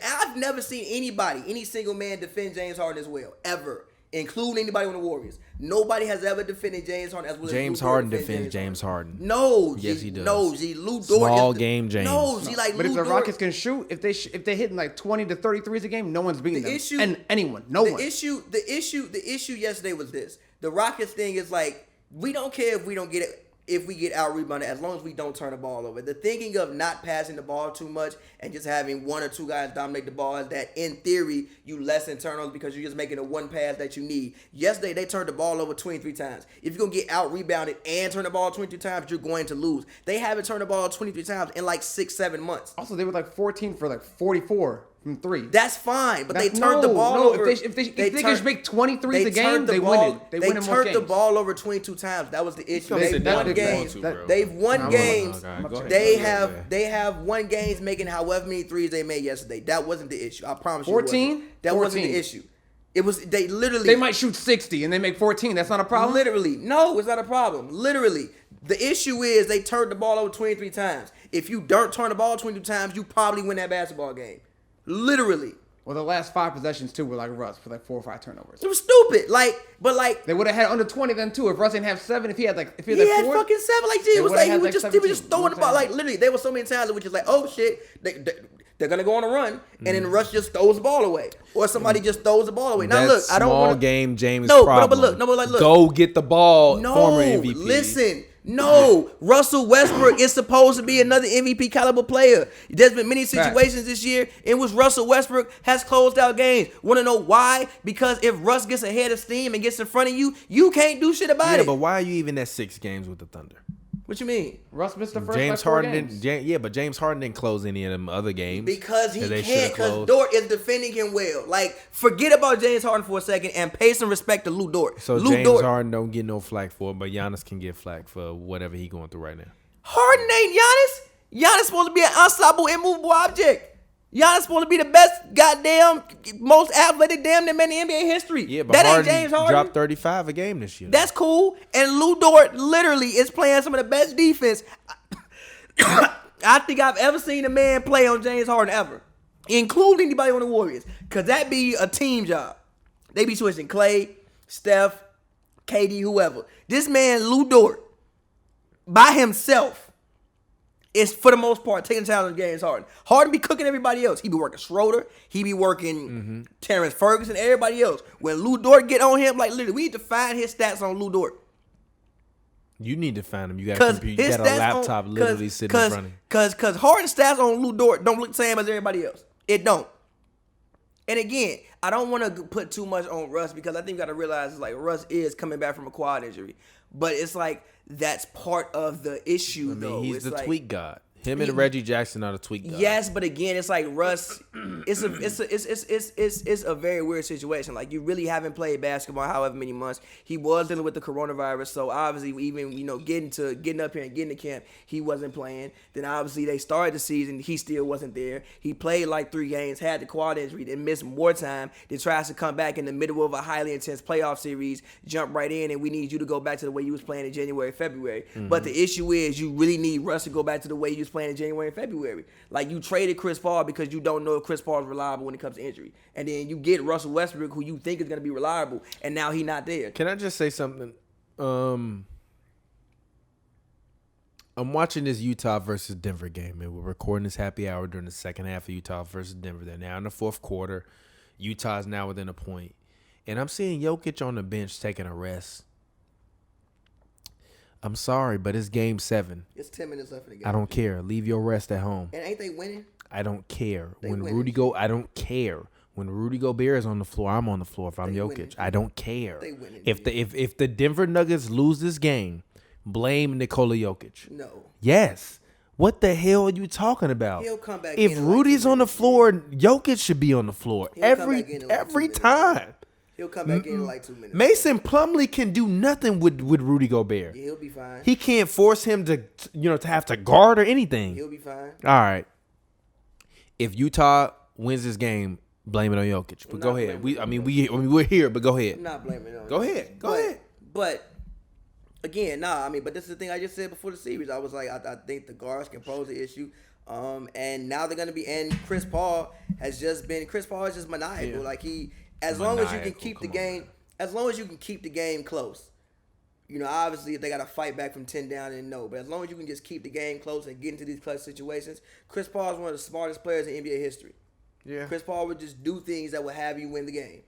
I've never seen any single man defend James Harden as well, ever, including anybody on the Warriors. Nobody has ever defended James Harden as well as James Lou Dort Harden defends defends James Harden. No, Yes, G, he does. No, G, Lou Dort Small is game James. No, G, like But Lou if the Dort, Rockets can shoot, if they hitting like 20 to 33s a game, no one's beating The them. issue- and anyone, no one. The issue yesterday was this. The Rockets thing is like, we don't care if we don't get it, if we get out rebounded, as long as we don't turn the ball over. The thinking of not passing the ball too much and just having 1 or 2 guys dominate the ball is that, in theory, you lessen turnovers because you're just making the one pass that you need. Yesterday, they turned the ball over 23 times. If you're going to get out rebounded and turn the ball 23 times, you're going to lose. They haven't turned the ball 23 times in like 6-7 months. Also, they were like 14 for like 44 from 3. That's fine, but they turned the ball over. If they can just make 23s a game, turned the they ball- win it. They They win in most turned the games. ball over 22 times. That was the issue. Come They've sit down won if you want games. to, bro. They've won games. Okay, go ahead. They have won games making however many threes they made yesterday. That wasn't the issue. I promise you. 14? That wasn't 14. the issue. It was they literally. They might shoot 60 and they make 14. That's not a problem. Literally, no, it's not a problem. Literally, the issue is they turned the ball over 23 times. If you don't turn the ball 22 times, you probably win that basketball game. Literally. Well, the last 5 possessions too were like Russ for like 4 or 5 turnovers. It was stupid. They would have had under 20 then too. If Russ didn't have 7, if he had he like had 4, fucking 7. Like, G, they it was would've like had, he was like, just 17, throwing the ball. you know what I'm Like, literally, there were so many times it was just like, oh shit, they're gonna go on a run, and then Russ just throws the ball away, or somebody just throws the ball away. Now That's look, I don't small want game James No, problem. but look. Go get the ball, former No, MVP. listen. No, Russell Westbrook is supposed to be another MVP caliber player. There's been many situations this year in which Russell Westbrook has closed out games. Want to know why? Because if Russ gets ahead of steam and gets in front of you, you can't do shit about Yeah, it. but why are you even at 6 games with the Thunder? What you mean? Russ missed the first James like 4 Harden games. didn't. But James Harden didn't close any of them other games Because he that they can't, should've because closed. Dort is defending him well. Like, forget about James Harden for a second and pay some respect to Lou Dort. So Lou James Dort, Harden don't get no flack for it, but Giannis can get flack for whatever he going through right now. Harden ain't Giannis. Giannis supposed to be an unstoppable, immovable object. Giannis supposed to be the best goddamn, most athletic damn man in NBA history. Yeah, but that ain't Harden James Harden. dropped 35 a game this year. That's cool. And Lou Dort literally is playing some of the best defense I think I've ever seen a man play on James Harden ever, including anybody on the Warriors. Because that be a team job. They be switching Clay, Steph, KD, whoever. This man, Lou Dort, by himself, is for the most part taking challenge James Harden. Harden be cooking everybody else. He be working Schroeder. He be working Terrence Ferguson, everybody else. When Lou Dort get on him, like literally, we need to find his stats on Lou Dort. You need to find him. You got a computer. You got a laptop literally sitting in front of you. Cause Harden's stats on Lou Dort don't look the same as everybody else. It don't. And again, I don't want to put too much on Russ because I think you got to realize like Russ is coming back from a quad injury, but it's like that's part of the issue. I mean, though. he's It's the like, tweak god. Him and Reggie Jackson are the tweak god. Yes, but again, it's like Russ. It's a very weird situation. Like you really haven't played basketball however many months. He was dealing with the coronavirus, so obviously even getting up here and getting to camp, he wasn't playing. Then obviously they started the season, he still wasn't there. He played like 3 games, had the quad injury, then missed more time. Then tries to come back in the middle of a highly intense playoff series, jump right in, and we need you to go back to the way you was playing in January, February. But the issue is you really need Russ to go back to the way you was playing in January and February. Like you traded Chris Paul because you don't know if Chris Paul is reliable when it comes to injury. And then you get Russell Westbrook who you think is going to be reliable and now he's not there. Can I just say something? I'm watching this Utah versus Denver game, and we're recording this happy hour during the second half of Utah versus Denver. They're now in the fourth quarter. Utah's now within a point. And I'm seeing Jokic on the bench taking a rest. I'm sorry, but it's game 7. It's 10 minutes left in the game. I don't care. Leave your rest at home. And ain't they winning? I don't care. They When winning. Rudy go, I don't care. When Rudy Gobert is on the floor, I'm on the floor. If I'm They Jokic, winning. I don't care. They winning. If the Denver Nuggets lose this game, blame Nikola Jokic. No. Yes. What the hell are you talking about? He'll come back If in like Rudy's 2 on the minutes. floor, Jokic should be on the floor He'll come back in like every 2 minutes. time. He'll come back in like 2 minutes. Mason Plumlee can do nothing with Rudy Gobert. Yeah, he'll be fine. He can't force him to to have to guard or anything. He'll be fine. All right. If Utah wins this game, blame it on Jokic. But I'm go not ahead. blaming We're here, but go ahead. I'm not blaming it on Go you. ahead. Go ahead. But again, but this is the thing I just said before the series. I was like, I think the guards can pose the issue. And now they're gonna be. And Chris Paul has just maniacal. Yeah. Like as long as you can Maniacal, keep the come on, game, man. as long as you can keep the game close. Obviously, if they got to fight back from 10 down, then no. But as long as you can just keep the game close and get into these clutch situations, Chris Paul is one of the smartest players in NBA history. Yeah. Chris Paul would just do things that would have you win the game.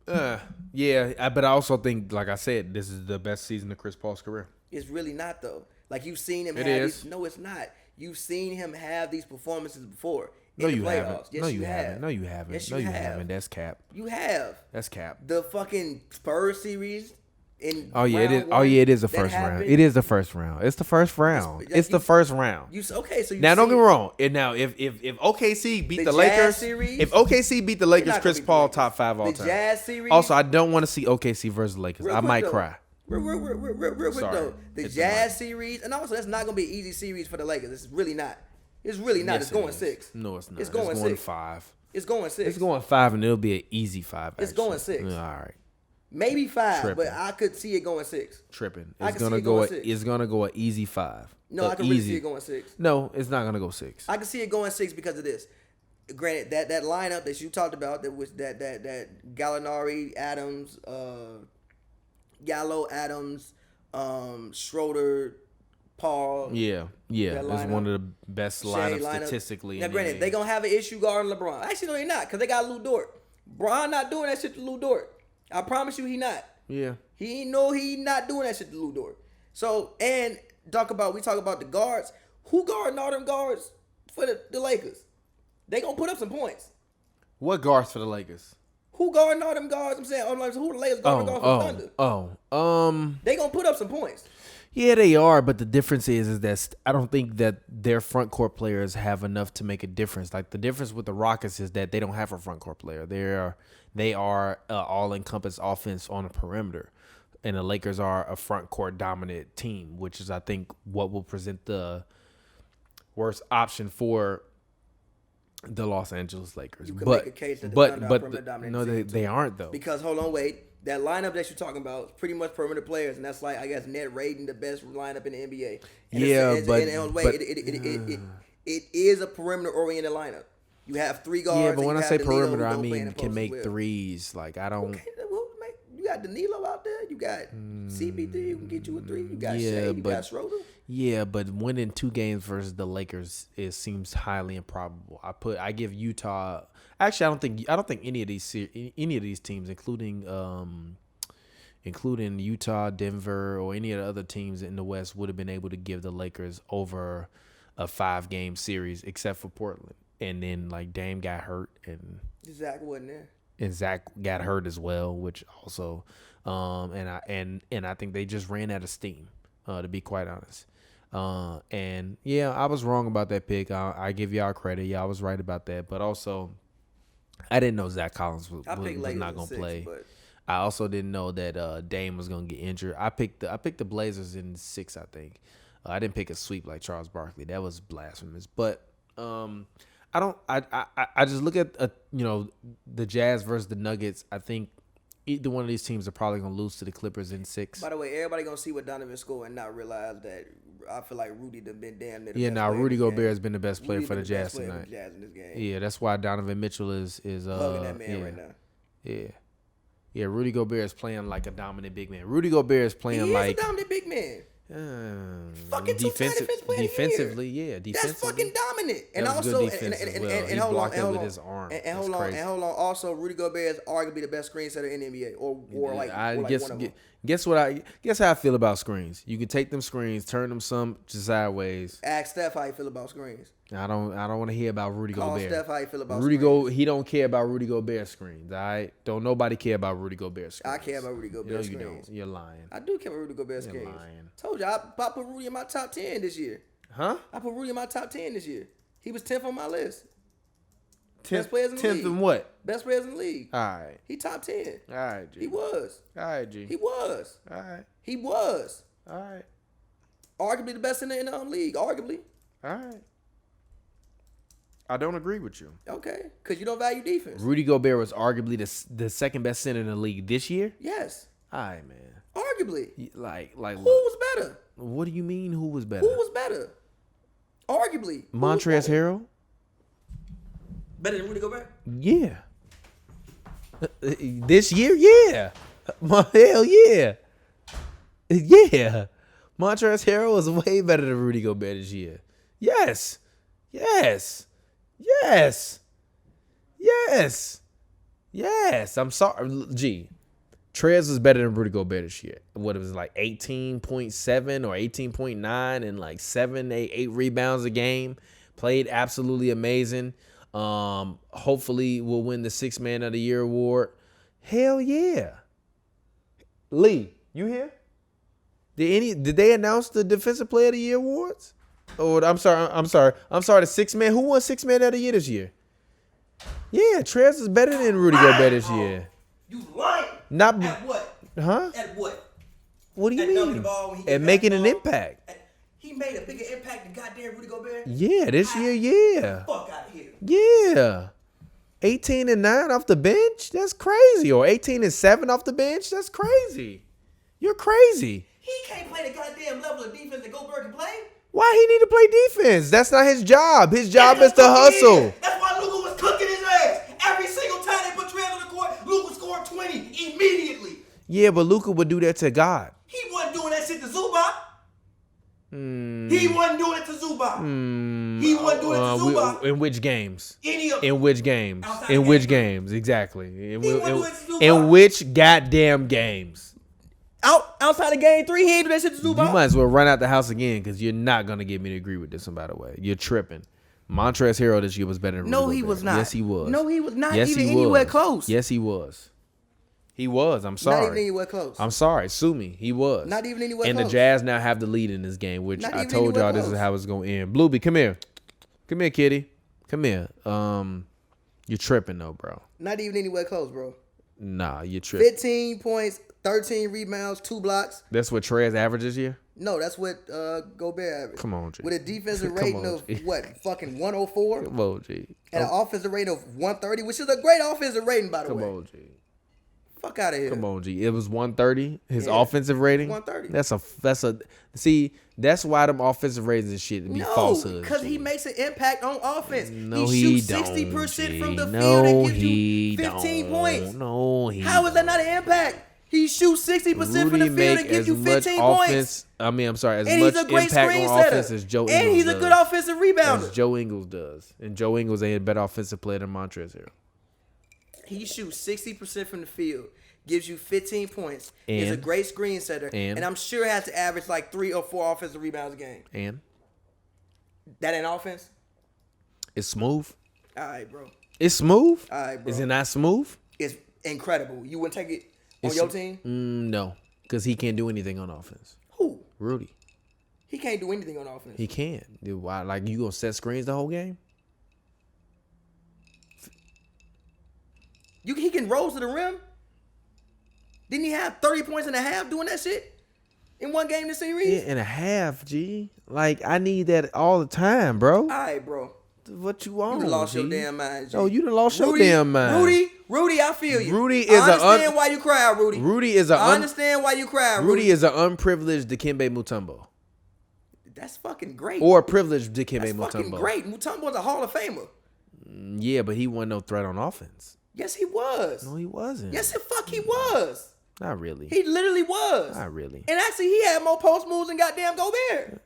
But I also think, like I said, this is the best season of Chris Paul's career. It's really not, though. Like, you've seen him It have is. these. No, it's not. You've seen him have these performances before No, in the you playoffs. haven't. Yes, No, you you have. haven't. No, you haven't. Yes, No, you you have. haven't. That's cap. You have. That's cap. The fucking Spurs series in Oh yeah, it is. round Oh one yeah, it is the that first round. happened. It is the first round. It's the first round. Like, It's the you- first round. Okay, so you Now don't see- get me wrong. And now if OKC beat The the Jazz Lakers, series? if OKC beat the Lakers, not gonna Chris beat the Paul Lakers. top 5 all The time. Jazz series. Also, I don't want to see OKC versus the Lakers. Real I quick, might though. cry. Real quick, Sorry. though. The It's Jazz series, and also that's not gonna be an easy series for the Lakers. It's really not. It's really not. Yes, It's it going is. 6. No, it's not. It's going 6. 5. It's going 6. It's going 5, and it'll be an easy 5. It's actually. going 6. All right, Maybe 5, Tripping. but I could see it going 6. tripping. I It's can see gonna it go. going 6. It's gonna go an easy 5. No, I can really see it going 6. No, it's not gonna go 6. I can see it going 6 because of this. Granted, that lineup that you talked about, that was that Gallinari, Adams, Gallo, Adams, Schroeder, Paul. Yeah, That it's lineup. one of the best Shea lineups lineup. statistically. Now, in granted, the they NBA. gonna have an issue guarding LeBron. Actually, no, they're not, because they got Lou Dort. Bron not doing that shit to Lou Dort. I promise you, he not. Yeah. He not doing that shit to Lou Dort. So, and we talk about the guards. Who guarding all them guards for the Lakers? They gonna put up some points. What guards for the Lakers? Who guarding all them guards? I'm saying, who the Lakers guarding guards for Thunder? They gonna put up some points. Yeah, they are, but the difference is that I don't think that their front court players have enough to make a difference. Like the difference with the Rockets is that they don't have a front court player. They are all encompass offense on the perimeter, and the Lakers are a front court dominant team, which is I think what will present the worst option for the Los Angeles Lakers. You could but make a case that the but Thunder are but perimeter dominant no, team, they aren't though. Because hold on, wait. That lineup that you're talking about is pretty much perimeter players, and that's like I guess net rating the best lineup in the NBA. And it is a perimeter oriented lineup. You have 3 guards. Yeah, but and when you I have say Danilo, perimeter, who I don't play in mean the can post make as well. threes. Like I don't. Okay, well, you got Danilo out there. You got CP3 who can get you a 3. You got Yeah, Shea. You but- got Schroeder. Yeah, but winning 2 games versus the Lakers seems highly improbable. I give Utah. Actually, I don't think any of these teams, including Utah, Denver, or any of the other teams in the West, would have been able to give the Lakers over a 5-game series, except for Portland. And then like Dame got hurt, and Zach wasn't there. Zach got hurt as well, which also, and I think they just ran out of steam, to be quite honest. And yeah, I was wrong about that pick. I give y'all credit. Yeah, I was right about that. But also, I didn't know Zach Collins was I picked Lakers not in gonna 6, play. but I also didn't know that Dame was gonna get injured. I picked the Blazers in 6, I think. I didn't pick a sweep like Charles Barkley. That was blasphemous. But I just look at the Jazz versus the Nuggets. I think either one of these teams are probably gonna lose to the Clippers in 6. by the way, everybody gonna see what Donovan scored and not realize that I feel like Rudy done been damn near the Yeah, best now player in Rudy this game. Gobert has been the best player Rudy for the been Jazz best player for tonight. the Jazz in this game. Yeah, that's why Donovan Mitchell is Hugging that man yeah. right now. Yeah, Rudy Gobert is playing like a dominant big man. Rudy Gobert is playing He like is a dominant big man. Fucking two-time defensive player of the year. Defensively, yeah. Defensively. That's fucking dominant. And That was also, good defense as well. He and hold on, blocked and it hold with on, his arm. and That's hold on, crazy. and hold on. Also, Rudy Gobert is arguably the best screen setter in the NBA, or like guess one of them. guess how I feel about screens. You can take them screens, turn them some sideways. Ask Steph how you feel about screens. I don't want to hear about Rudy Call Gobert. Steph how you feel about Rudy screens. He don't care about Rudy Gobert screens. All right, don't nobody care about Rudy Gobert screens. I care about Rudy Gobert No, you screens. don't. You're lying. I do care about Rudy Gobert You're screens. lying. Told you, I put Rudy in my top 10 this year. Huh? I put Rudy in my top 10 this year. He was 10th on my list. Best players in the 10th league. and what? Best players in the league. All right. He top 10. All right, G. He was. All right, G. He was. All right. He was. All right. Arguably the best in the league. Arguably. All right. I don't agree with you. Okay. Because you don't value defense. Rudy Gobert was arguably the second best center in the league this year. Yes. All right, man. Arguably. Like, Who was better? what do you mean? Who was better? Who was better? Arguably. Who was Montrezl better? Harrell? Better than Rudy Gobert? Yeah. This year, yeah. Hell yeah. Yeah. Montrezl Harrell is way better than Rudy Gobert this year. Yes. Yes. Yes. Yes. Yes. I'm sorry. G. Trez was better than Rudy Gobert this year. What, it was like 18.7 or 18.9 and like 8 rebounds a game. Played absolutely amazing. Hopefully we'll win the Sixth Man of the Year award. Hell yeah. Lee, you here? Did they announce the Defensive Player of the Year awards? Oh, I'm sorry. The Sixth Man. Who won Sixth Man of the Year this year? Yeah, Trez is better than Rudy Gobert this year. You lying. Not At what? huh? At what? What do you At dunking the mean? ball when he At get making that an ball? impact. He made a bigger impact than goddamn Rudy Gobert. Yeah, this year, yeah. Fuck out of here. Yeah. 18 and 9 off the bench? That's crazy. Or 18 and 7 off the bench? That's crazy. You're crazy. He can't play the goddamn level of defense that Gobert can play. Why he need to play defense? That's not his job. His job is to hustle. That's why Luka was cooking his ass. Every single time they put Trez on the court, Luka scored 20 immediately. Yeah, but Luka would do that to God. He wasn't doing that shit to Zubac. He wasn't doing it to Zubac. He wasn't doing it to Zubac. In which games? Any of In which games? Outside In the which game. games? Exactly. In, He in- wouldn't do it to Zubac. in which goddamn games? Outside of game 3, he ain't do that shit to You Zubac. might as well run out the house again because you're not going to get me to agree with this one, by the way. You're tripping. Montrezl Harrell this year was better than Rudy No, he Gobert. was not. Yes, he was. No, he was not Yes, even he anywhere was. close. Yes, he was. He was. I'm sorry. Not even anywhere close. I'm sorry. Sue me. He was. Not even anywhere and close. the Jazz now have the lead in this game, which Not I even told anywhere y'all this is close. how it's going to end. Blueby, come here. Come here, kitty. Come here. You're tripping, though, bro. Not even anywhere close, bro. Nah, you're tripping. 15 points, 13 rebounds, 2 blocks. That's what Trez averaged this year? No, that's what Gobert averaged. Come on, G. With a defensive Come rating on, of G. what? Fucking 104? Come on, G. And an offensive rating of 130, which is a great offensive rating, by the Come way. on, G. Fuck out of here. Come on, G. It was 130. His Yeah. offensive rating. 130. That's a. See, that's why them offensive ratings and shit be No, falsehoods. because G. he makes an impact on offense. No, he he shoots don't. 60% from the G. field and No, gives he you 15 don't. points. No, he. How is that not an impact? He shoots 60% from the Rudy field make and gives as you much 15 offense. points. I mean, I'm sorry. As And much he's a great impact screen on setter. offense as Joe and Ingles he's a does. good offensive rebounder. As Joe Ingles does, and Joe Ingles ain't a better offensive player than Montrezl Harrell. He shoots 60% from the field, gives you 15 points. He's a And? great screen setter, And? I'm sure has to average like 3 or 4 offensive rebounds a game. And That ain't offense? it's smooth. All right, bro. It's smooth. All right, bro. Is it not smooth? It's incredible. You wouldn't take it on It's- your team? No, because he can't do anything on offense. Who? Rudy, He can't do anything on offense. he can't. Dude, why? Like you gonna set screens the whole game? He can roll to the rim. Didn't he have 30 points and a half doing that shit in one game this series? Yeah, and a half, G. Like I need that all the time, bro. All right, bro. What you You want? done lost G? your damn mind, G. Oh, you done lost your Rudy, damn mind. Rudy, I feel you. Rudy is I a understand why you cry, Rudy. Rudy is a I understand why you cry, Rudy. Rudy is an unprivileged Dikembe Mutombo, That's fucking great. or a privileged Dikembe That's fucking Mutombo. great. Mutombo's a Hall of Famer. Yeah, but he wasn't no threat on offense. Yes, he was. No, he wasn't. Yes, the fuck he was. Not really. He literally was. Not really. And actually, he had more post moves than goddamn Gobert.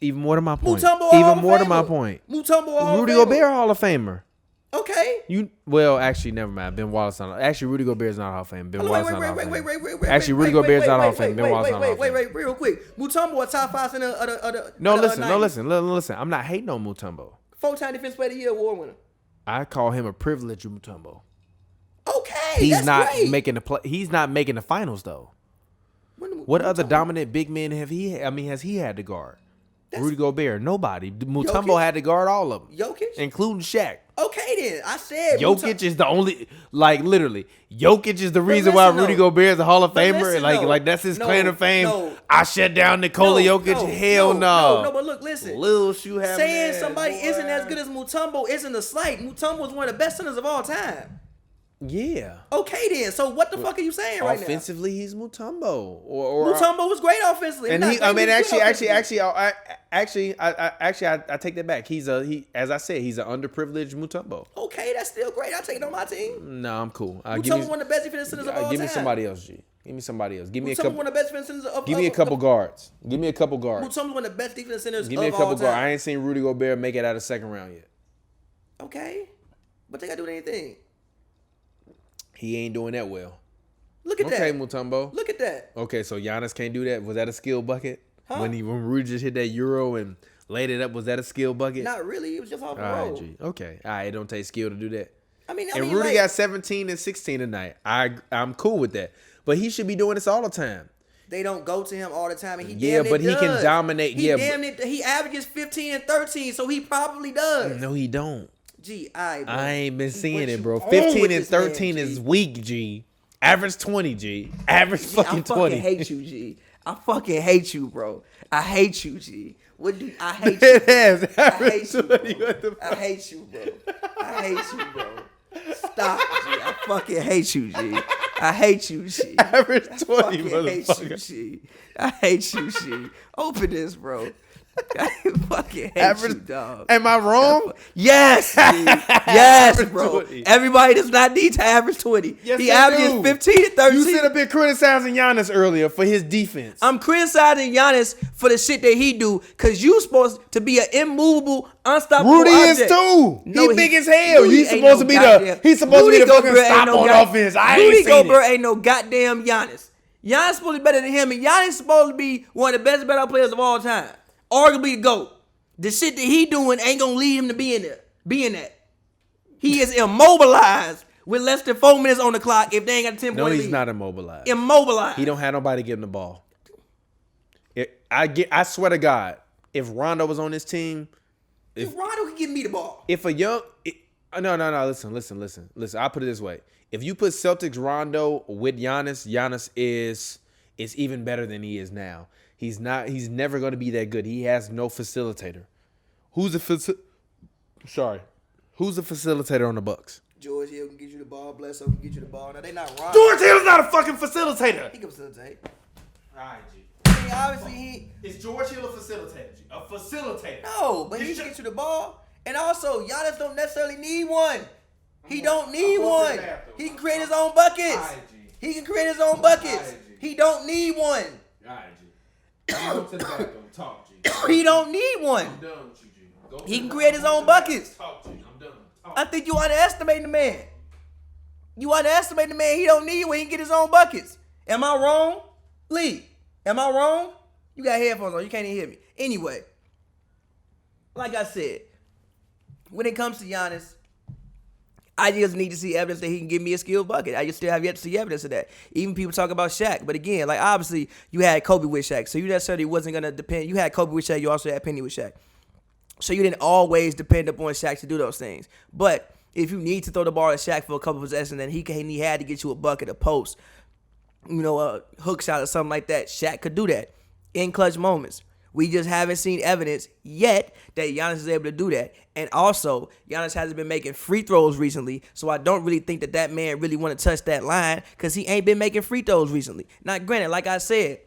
Even more to my point. Mutombo, Even more to my point. Mutombo, Rudy Gobert, Hall of Famer. Okay. Actually, never mind. Ben Wallace not. Actually, Rudy Gobert is not Hall of Fame. Ben Wallace not Hall of Fame. Wait. Actually, Rudy Gobert is not Hall of Fame. Ben Wallace not Hall of Fame. Wait, real quick. Mutombo, a top 5 center of the. No, listen. I'm not hating on Mutombo. 4-time Defense Player of the Year award winner. I call him a privileged Mutombo. Okay, He's not great. making the play. He's not making the finals though. What other dominant big men has he had to guard? Rudy Gobert, nobody. Mutombo Jokic? had to guard all of them, Jokic? including Shaq. Okay, then. I said Jokic is the only, literally, Jokic is the reason listen, why Rudy though. Gobert is a Hall of But Famer. listen, Like though. that's his No, claim to fame. no. I shut down Nikola Jokic. Hell no. No, but look, listen. Lil shoe having Saying ass, somebody boy. isn't as good as Mutombo isn't a slight. Mutombo is one of the best centers of all time. Yeah. Okay, then. So what the fuck are you saying right now? Offensively, he's Mutombo. Or Mutombo was great offensively. And I'm he, not I mean, saying he was good actually, offensively. I take that back. As I said, he's an underprivileged Mutombo. Okay, that's still great. I'll take it on my team. No, I'm cool. Mutombo one of the best defensive centers of all time. Give me somebody else, G. Give me somebody else. Give me a Mutombo couple. one of the best defensive centers of Give me a couple guards. Give me a couple guards. Mutombo one of the best defensive centers Give me a of couple all guards. time. I ain't seen Rudy Gobert make it out of second round yet. Okay, but they got to do anything. He ain't doing that well. Look at Okay, that. Mutombo. Look at that. Okay, so Giannis can't do that. Was that a skill bucket? Huh? When Rudy just hit that Euro and laid it up, was that a skill bucket? Not really. It was just off the All right, road. G. Okay. All right, it don't take skill to do that. I mean, And Rudy like, got 17 and 16 tonight. I'm cool with that. But he should be doing this all the time. they don't go to him all the time, and he Yeah, damn near but he can does. dominate. He Yeah, damn near, he averages 15 and 13, so he probably does. No, he don't. Gee, bro. I ain't been seeing What it, you bro. on 15 with and this man, 13 is G? weak, G. Average 20, G. Average G, fucking I 20. fucking hate you, G. I fucking hate you, bro. I hate you, G. I hate It you. has I average hate you, 20. bro. What the I hate you, bro. I hate you, bro. Stop, G. I fucking hate you, G. I hate you, G. Average 20, fucking hate you, motherfucker. G. I hate you, G. Open this, bro. I fucking hate Average, you, dog. am I wrong? Yes, G. Yes, Average bro. 20. Everybody does not need to average 20. Yes, he they averages do. 15 to 13. You sit up here criticizing Giannis earlier for his defense. I'm criticizing Giannis for the shit that he do, cause you supposed to be an immovable, unstoppable Rudy object. is too. No, he big as hell. Rudy He's ain't supposed no to be goddamn- he's supposed Rudy to be the fucking Gobert ain't stop no on god- offense. I Rudy ain't seen Gobert it. ain't no goddamn Giannis. Giannis supposed to be better than him, and Giannis supposed to be one of the best basketball players of all time. Arguably the GOAT. The shit that he doing ain't gonna lead him to be in that. He is immobilized with less than 4 minutes on the clock if they ain't got a 10 No, point he's lead. not immobilized. Immobilized. He don't have nobody give him the ball. I swear to God, if Rondo was on this team, If Rondo can give me the ball. if a young no, listen. I'll put it this way. If you put Celtics Rondo with Giannis is even better than he is now. He's never going to be that good. He has no facilitator. Who's the facilitator on the Bucks? George Hill can get you the ball. Bledsoe can get you the ball. Now they not Rondo. George Hill's not a fucking facilitator. He can facilitate. All right, G. I mean, obviously Is George Hill a facilitator, G? A facilitator. no, but he can get you the ball. And also, Giannis don't necessarily need one. He don't need one. He can create his own buckets. Alright, G. He can create his own buckets. Alright, G. He don't need one. All right, G. Go to the back and talk, G. He don't need one. I'm done with you, G. Go to He the can back. create his Go to own the back. buckets. Talk, G. I'm done. Talk. I think you underestimate the man. You underestimate the man. He don't need one. He can get his own buckets. Am I wrong? Lee, am I wrong? You got headphones on. You can't even hear me. Anyway, like I said, when it comes to Giannis, I just need to see evidence that he can give me a skilled bucket. I just still have yet to see evidence of that. Even people talk about Shaq. But again, like obviously you had Kobe with Shaq. So you necessarily wasn't going to depend. You had Kobe with Shaq. You also had Penny with Shaq. So you didn't always depend upon Shaq to do those things. But if you need to throw the ball at Shaq for a couple possessions, then he had to get you a bucket, a post, a hook shot or something like that. Shaq could do that in clutch moments. We just haven't seen evidence yet that Giannis is able to do that. And also, Giannis hasn't been making free throws recently, so I don't really think that man really want to touch that line because he ain't been making free throws recently. Now, granted, like I said,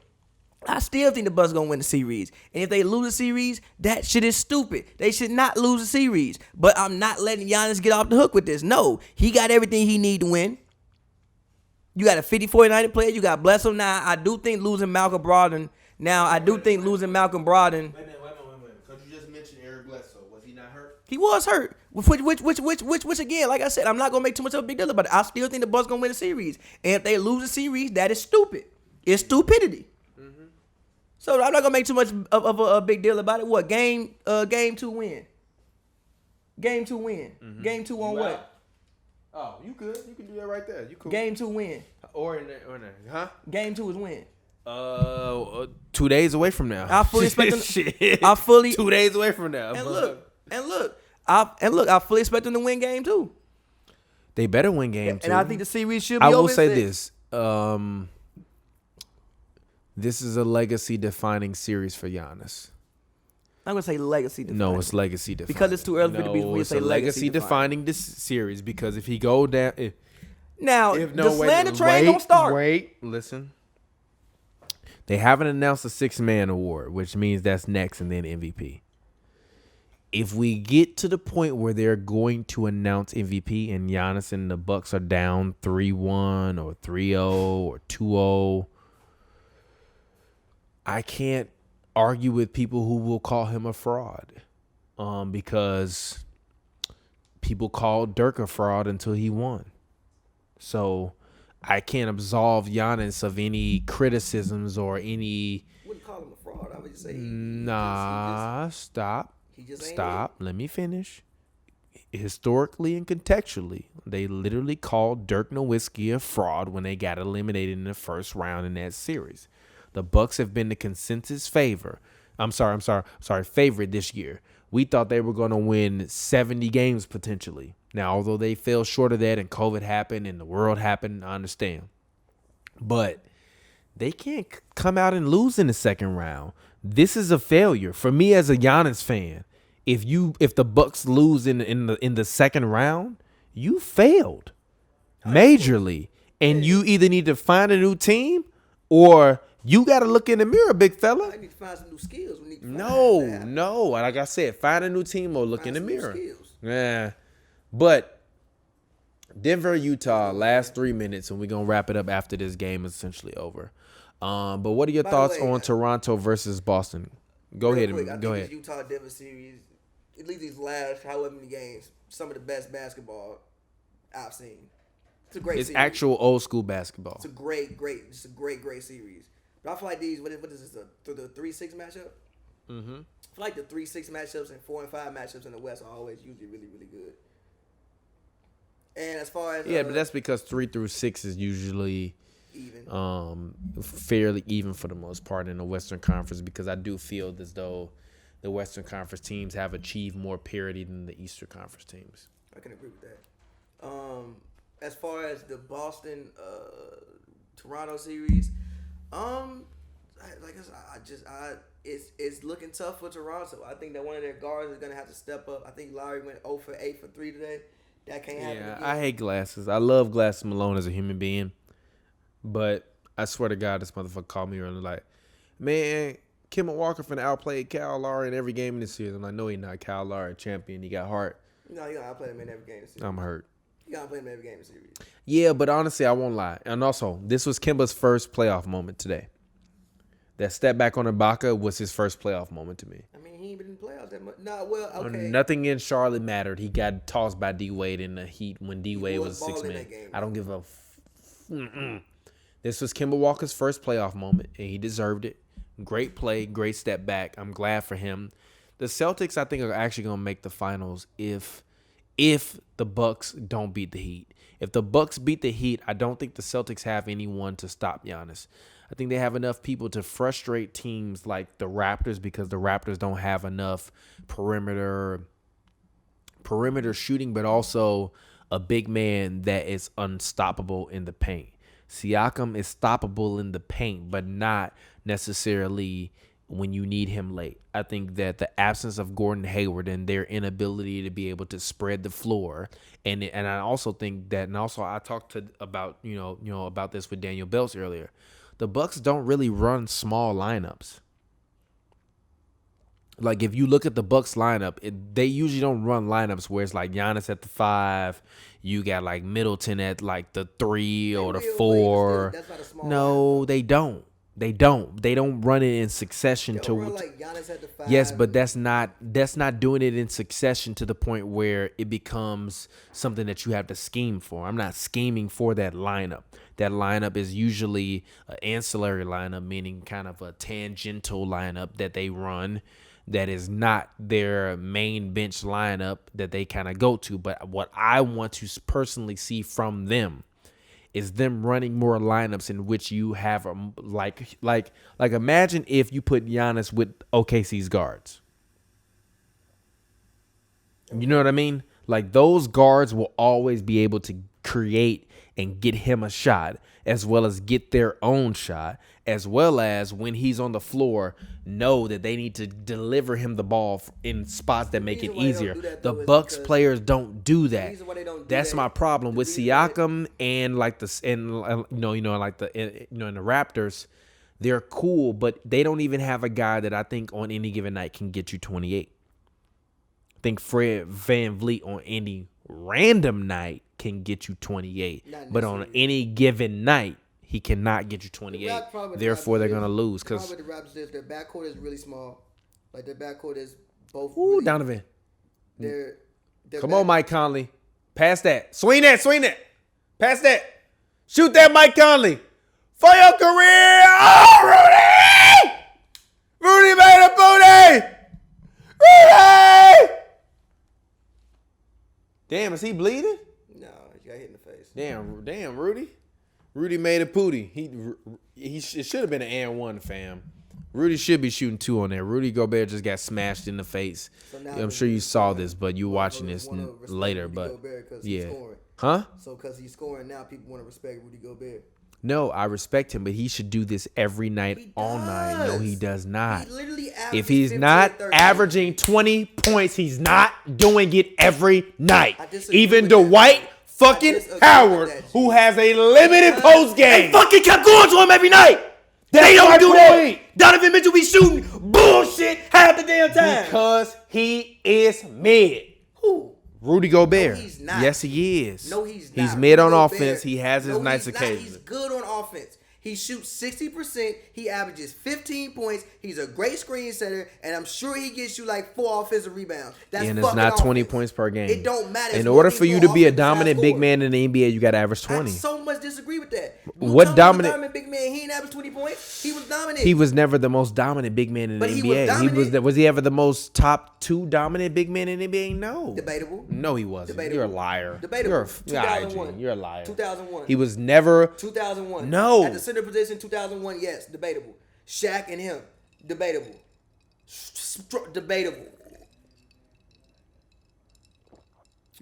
I still think the Bucks gonna win the series. And if they lose the series, that shit is stupid. They should not lose the series. But I'm not letting Giannis get off the hook with this. No, he got everything he need to win. You got a 54 United player. You got Bledsoe. Now, I do think losing Malcolm Brogdon. Wait a minute. Because you just mentioned Eric Bledsoe. Was he not hurt? He was hurt. Which again, like I said, I'm not gonna make too much of a big deal about it. I still think the Bucks gonna win the series. And if they lose the series, that is stupid. It's stupidity. Mm-hmm. So I'm not gonna make too much of a big deal about it. What game 2 win? Game 2 win. Mm-hmm. Game 2 on what? Oh, you good. You can do that right there. You cool. Game 2 win. Or in there. Huh? Game 2 is win. 2 days away from now. I fully expect them. Shit. 2 days away from now. And look. I fully expect them to win game 2. They better win game 2. And I think the series should be I over. will say this. This is a legacy-defining series for Giannis. I'm gonna say legacy defining. No, it's legacy defining. Because it's too early for me to say legacy defining this series because if he go down, the slander train don't start. Listen. They haven't announced a 6-man award, which means that's next and then MVP. If we get to the point where they're going to announce MVP and Giannis and the Bucks are down 3-1 or 3-0 or 2-0, I can't argue with people who will call him a fraud, because people called Dirk a fraud until he won. So I can't absolve Giannis of any criticisms or any. Wouldn't call him a fraud. I would just say. Stop. Let me finish. Historically and contextually, they literally called Dirk Nowitzki a fraud when they got eliminated in the first round in that series. The Bucks have been the consensus favorite this year. We thought they were going to win 70 games potentially. Now, although they fell short of that and COVID happened and the world happened, I understand. But they can't come out and lose in the second round. This is a failure for me as a Giannis fan. If the Bucks lose in the second round, you failed majorly, and you either need to find a new team or you got to look in the mirror, big fella. I need to find some new skills. No. Like I said, find a new team or look in the mirror. Yeah. But Denver, Utah, last 3 minutes, and we're going to wrap it up after this game is essentially over. But what are your thoughts on Toronto versus Boston? Go ahead. This Utah-Denver series, at least these last however many games, some of the best basketball I've seen. It's a great series. It's actual old school basketball. It's a great series. But I feel like these, what is this, the 3-6 matchup? Mm-hmm. I feel like the 3-6 matchups and 4 and 5 matchups in the West are always usually really, really good. And as far as but that's because 3 through 6 is usually even, fairly even for the most part in the Western Conference, because I do feel as though the Western Conference teams have achieved more parity than the Eastern Conference teams. I can agree with that. As far as the Boston Toronto series, it's looking tough for Toronto. I think that one of their guards is gonna have to step up. I think Lowry went 0 for 8 for 3 today. That can't happen again. I hate Glasses. I love Glasses Malone as a human being, but I swear to God, this motherfucker called me earlier like, man, Kemba Walker finna outplay Kyle Lowry in every game in this series. I'm like, no, he's not. Kyle Lowry, champion. He got heart. No, you gotta outplay him in every game in the series. I'm hurt. You gotta play him every game in the series. Yeah, but honestly, I won't lie. And also, this was Kemba's first playoff moment today. That step back on Ibaka was his first playoff moment to me. I mean, he ain't been in the playoffs that much. No, well, okay. Nothing in Charlotte mattered. He got tossed by D-Wade in the Heat when D-Wade was 6-man. I don't give a This was Kemba Walker's first playoff moment, and he deserved it. Great play, great step back. I'm glad for him. The Celtics, I think, are actually going to make the finals if the Bucks don't beat the Heat. If the Bucks beat the Heat, I don't think the Celtics have anyone to stop Giannis. I think they have enough people to frustrate teams like the Raptors, because the Raptors don't have enough perimeter shooting, but also a big man that is unstoppable in the paint. Siakam is stoppable in the paint, but not necessarily when you need him late. I think that the absence of Gordon Hayward and their inability to be able to spread the floor, and I also think that, and also I talked about this with Daniel Belts earlier. The Bucks don't really run small lineups. like if you look at the Bucks lineup, they usually don't run lineups where it's like Giannis at the 5, you got like Middleton at like the 3 or the 4. That's not a small No, lineup. they don't. They don't run it in succession They'll run like Giannis at the 5. Yes, but that's not doing it in succession to the point where it becomes something that you have to scheme for. I'm not scheming for that lineup. That lineup is usually an ancillary lineup, meaning kind of a tangential lineup that they run that is not their main bench lineup that they kind of go to. But what I want to personally see from them is them running more lineups in which you have like imagine if you put Giannis with OKC's guards. You know what I mean? Like those guards will always be able to create and get him a shot, as well as get their own shot, as well as when he's on the floor, know that they need to deliver him the ball in spots that make it easier. The Bucks players don't do that. That's my problem with Siakam and like the in the Raptors. They're cool, but they don't even have a guy that I think on any given night can get you 28. I think Fred VanVleet on any random night can get you 28, but on any given night he cannot get you 28. Therefore, they're gonna lose because the Raptors is their backcourt is really small. Like their backcourt is both. Ooh, really, Donovan. Their Come on, Mike Conley. Pass that. Swing that. Pass that. Shoot that, Mike Conley. For your career. Oh, Rudy! Rudy made a booty! Rudy! Damn, is he bleeding? No, he got hit in the face. Damn, Rudy. Rudy made a pooty. It should have been an and one, fam. Rudy should be shooting 2 on there. Rudy Gobert just got smashed in the face. So I'm sure you saw this, but you watching this later. But yeah, huh? So because he's scoring now, people want to respect Rudy Gobert. No, I respect him, but he should do this every night, all night. No, he does not. He literally If he's 15, not 13. averaging 20 points, he's not doing it every night. Even with that. Dwight fucking Howard, who has a limited post game, Fucking kept going to him every night. They don't do that. Donovan Mitchell be shooting bullshit half the damn time. because he is mid. Who? Rudy Gobert. No, he's not. Yes, he is. No, he's not. He's mid on Rudy Gobert- offense. He has his No, nice he's not. occasions. He's good on offense. He shoots 60%. He averages 15 points. He's a great screen setter, and I'm sure he gets you like 4 offensive rebounds. That's And it's fucking not 20 offense. points per game. It don't matter. In It's order more- for he's you more to be a offensive than dominant big scorer. man in the NBA, you got to average 20. I so much disagree with that. What Luke dominant- was big man? He ain't averaged 20 points. He was dominant. He was never the most dominant big man in the But he was NBA. dominant. Was he ever the most top 2 dominant big man in the NBA? No. Debatable. No, he wasn't. Debatable. You're a liar. Debatable. You're a 2001. You're a liar. 2001. He was never 2001. No. At the center position, 2001. Yes, debatable. Shaq and him, debatable. Debatable.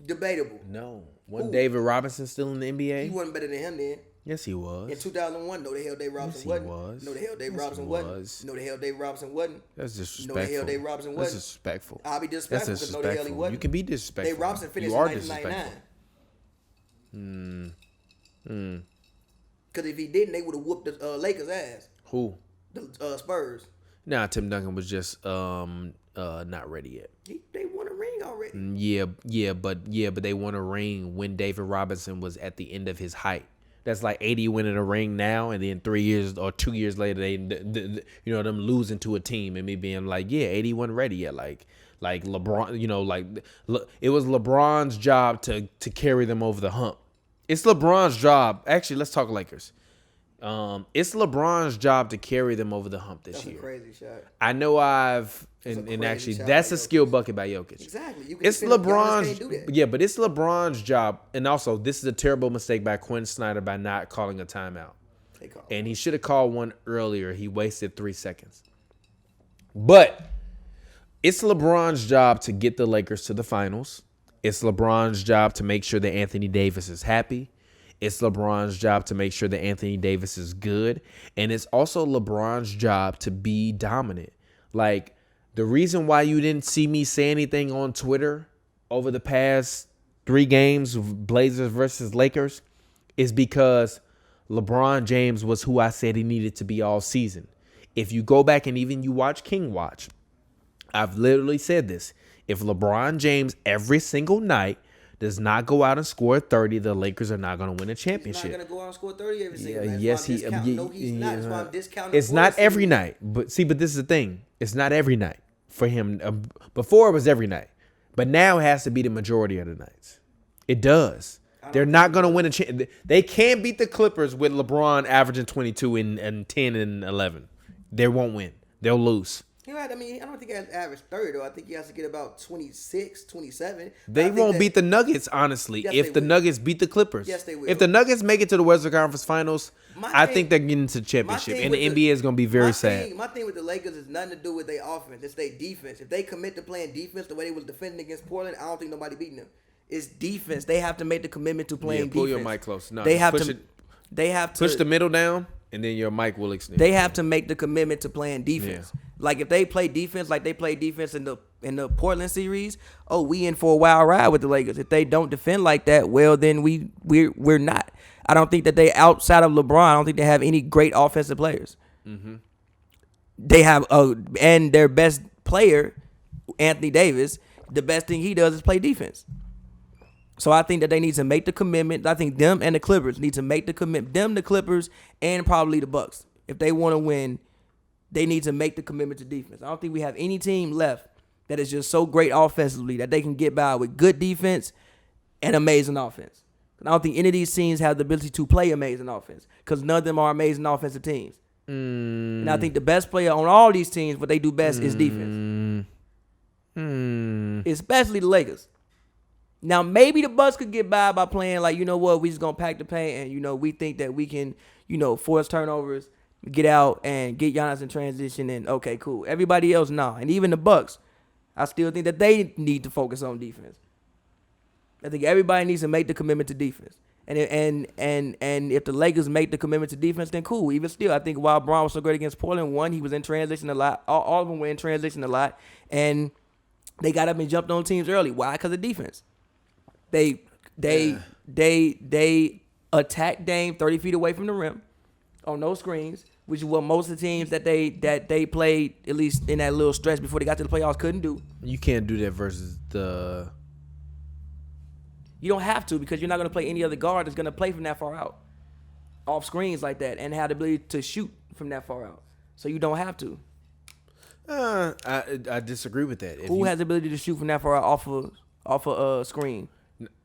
Debatable. No. Wasn't Who? David Robinson still in the He NBA? wasn't better than him then. Yes, he was. In 2001, no the hell Dave Robinson he wasn't. was. No the hell Dave Yes, Robinson he wasn't. was. No the hell Dave Robinson wasn't. That's No the disrespectful. hell Dave Robinson That's wasn't. disrespectful. I'll be That's disrespectful because no the hell he disrespectful. wasn't. You can be disrespectful. Dave Robinson finished You are in disrespectful. 1999. Because if he didn't, they would have whooped the Lakers' ass. Who? The Spurs. Nah, Tim Duncan was just not ready yet. They won a ring already. But they won a ring when David Robinson was at the end of his height. That's like 80 winning a ring now, and then 3 years or 2 years later, them losing to a team and me being like, yeah, 80 wasn't ready yet. Like LeBron, it was LeBron's job to carry them over the hump. It's LeBron's job. Actually, let's talk Lakers. It's LeBron's job to carry them over the hump this That's year. a crazy shot. I know and crazy actually shot that's by a skill Jokic. bucket by Jokic. Exactly. You can It's defend him. Giannis LeBron's, can't do that. yeah, but it's LeBron's job. And also, this is a terrible mistake by Quinn Snyder by not calling a timeout. They call And he should have called one earlier. He wasted 3 seconds. But it's LeBron's job to get the Lakers to the finals. It's LeBron's job to make sure that Anthony Davis is happy. It's LeBron's job to make sure that Anthony Davis is good. And it's also LeBron's job to be dominant. Like, the reason why you didn't see me say anything on Twitter over the past 3 games of Blazers versus Lakers is because LeBron James was who I said he needed to be all season. If you go back and even you watch King Watch, I've literally said this. If LeBron James every single night does not go out and score 30, the Lakers are not going to win a He's championship. not gonna go out and score 30 every single night. Yes, That's why I'm discounting. No, he's not. That's why I'm discounting. It's not every night, but this is the thing. It's not every night for him. Before it was every night, but now it has to be the majority of the nights. It does. They're not going to win a chance. They can't beat the Clippers with LeBron averaging 22 and 10 and 11. They won't win. They'll lose. I don't think he has to average 30, though. I think he has to get about 26, 27. They won't beat the Nuggets, honestly, Yes, if they the will. Nuggets beat the Clippers. Yes, they will. If the Nuggets make it to the Western Conference Finals, I think they're getting to the championship. And the NBA is going to be very sad. My thing with the Lakers is nothing to do with their offense. It's their defense. If they commit to playing defense the way they was defending against Portland, I don't think nobody beating them. It's defense. They have to make the commitment to playing defense. Pull your mic close. No, They have push to. it. They have to Push the middle down, and then your mic will extend. They have to make the commitment to playing defense. Like if they play defense like they play defense in the Portland series, we in for a wild ride with the Lakers. If they don't defend like that, well then we're not. I don't think that they outside of LeBron, I don't think they have any great offensive players. Mm-hmm. They have and their best player, Anthony Davis, the best thing he does is play defense. So I think that they need to make the commitment. I think them and the Clippers need to make the commitment. Them, the Clippers, and probably the Bucks. If they want to win, they need to make the commitment to defense. I don't think we have any team left that is just so great offensively that they can get by with good defense and amazing offense. I don't think any of these teams have the ability to play amazing offense because none of them are amazing offensive teams. And I think the best player on all these teams, what they do best is defense. Especially the Lakers. Now, maybe the Bucks could get by playing like, you know what, we just going to pack the paint and, we think that we can, force turnovers, get out and get Giannis in transition and, okay, cool. Everybody else, nah. And even the Bucks, I still think that they need to focus on defense. I think everybody needs to make the commitment to defense. And if the Lakers make the commitment to defense, then cool. Even still, I think while Brown was so great against Portland, one, he was in transition a lot. All of them were in transition a lot. And they got up and jumped on teams early. Why? Because of defense. They attack Dame 30 feet away from the rim on no screens, which is what most of the teams that they played, at least in that little stretch before they got to the playoffs, couldn't do. You can't do that versus the... You don't have to because you're not going to play any other guard that's going to play from that far out, off screens like that, and have the ability to shoot from that far out. So you don't have to. I disagree with that. Who has the ability to shoot from that far out off a screen?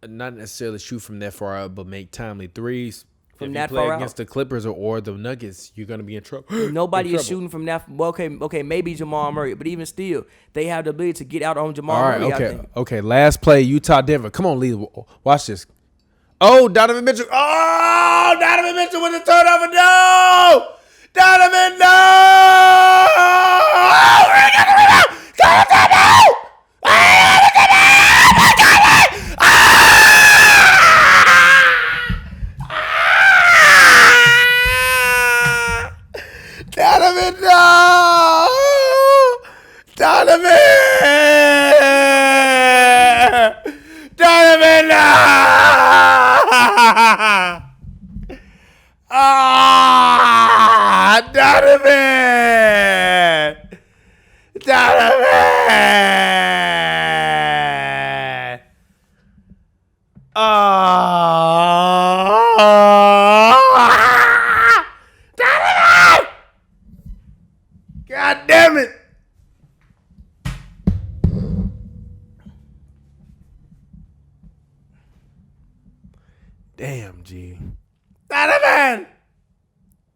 Not necessarily shoot from that far out, but make timely threes. From if that you play far against out? the Clippers or the Nuggets, you're going to be in trouble. Nobody is shooting from that. Well, okay, maybe Jamal Murray, but even still, they have the ability to get out on Jamal All right, Murray. okay, I think. okay. Last play, Utah Denver. Come on, Lee. Watch this. Oh, Donovan Mitchell. Oh, Donovan Mitchell with the turnover. No, Donovan. No. Oh, we're gonna rebound. Donovan, no! Donovan! Donovan, no! Ah! Donovan! Donovan! Donovan! God damn it! Damn, G. Donovan!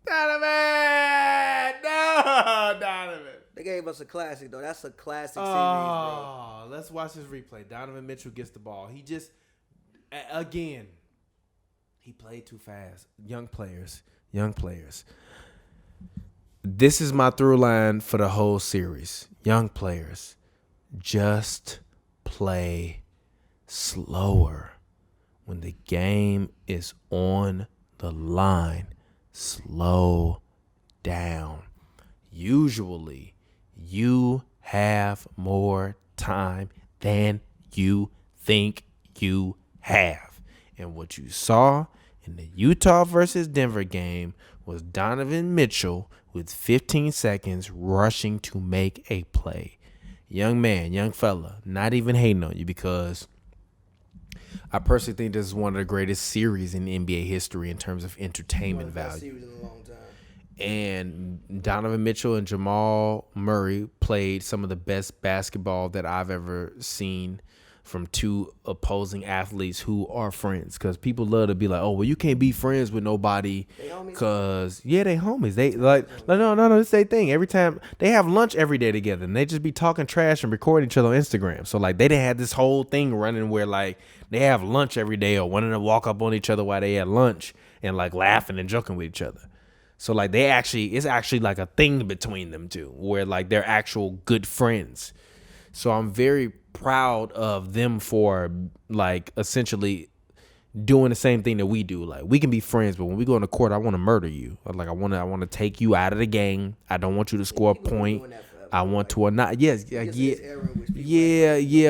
Donovan! No, Donovan. They gave us a classic though. That's a classic series, bro. Oh, let's watch this replay. Donovan Mitchell gets the ball. He just, again, he played too fast. Young players. This is my through line for the whole series. Young players, just play slower. When the game is on the line, slow down. Usually, you have more time than you think you have. And what you saw in the Utah versus Denver game was Donovan Mitchell with 15 seconds rushing to make a play. young man, young fella, not even hating on you because I personally think this is one of the greatest series in NBA history in terms of entertainment value. Series in a long time. And Donovan Mitchell and Jamal Murray played some of the best basketball that I've ever seen from two opposing athletes who are friends. Because people love to be like, oh, well, you can't be friends with nobody. Because, yeah, they homies. They no, it's their thing. Every time they have lunch every day together and they just be talking trash and recording each other on Instagram. So, like, they didn't have this whole thing running where, like, they have lunch every day or wanting to walk up on each other while they had lunch and, like, laughing and joking with each other. So, like, it's actually like a thing between them two where, like, they're actual good friends. So I'm very proud of them for, like, essentially doing the same thing that we do. Like, we can be friends, but when we go in the court, I want to murder you. Like, I want to take you out of the game. I don't want you to score a point. I want to or not. Yes, yeah.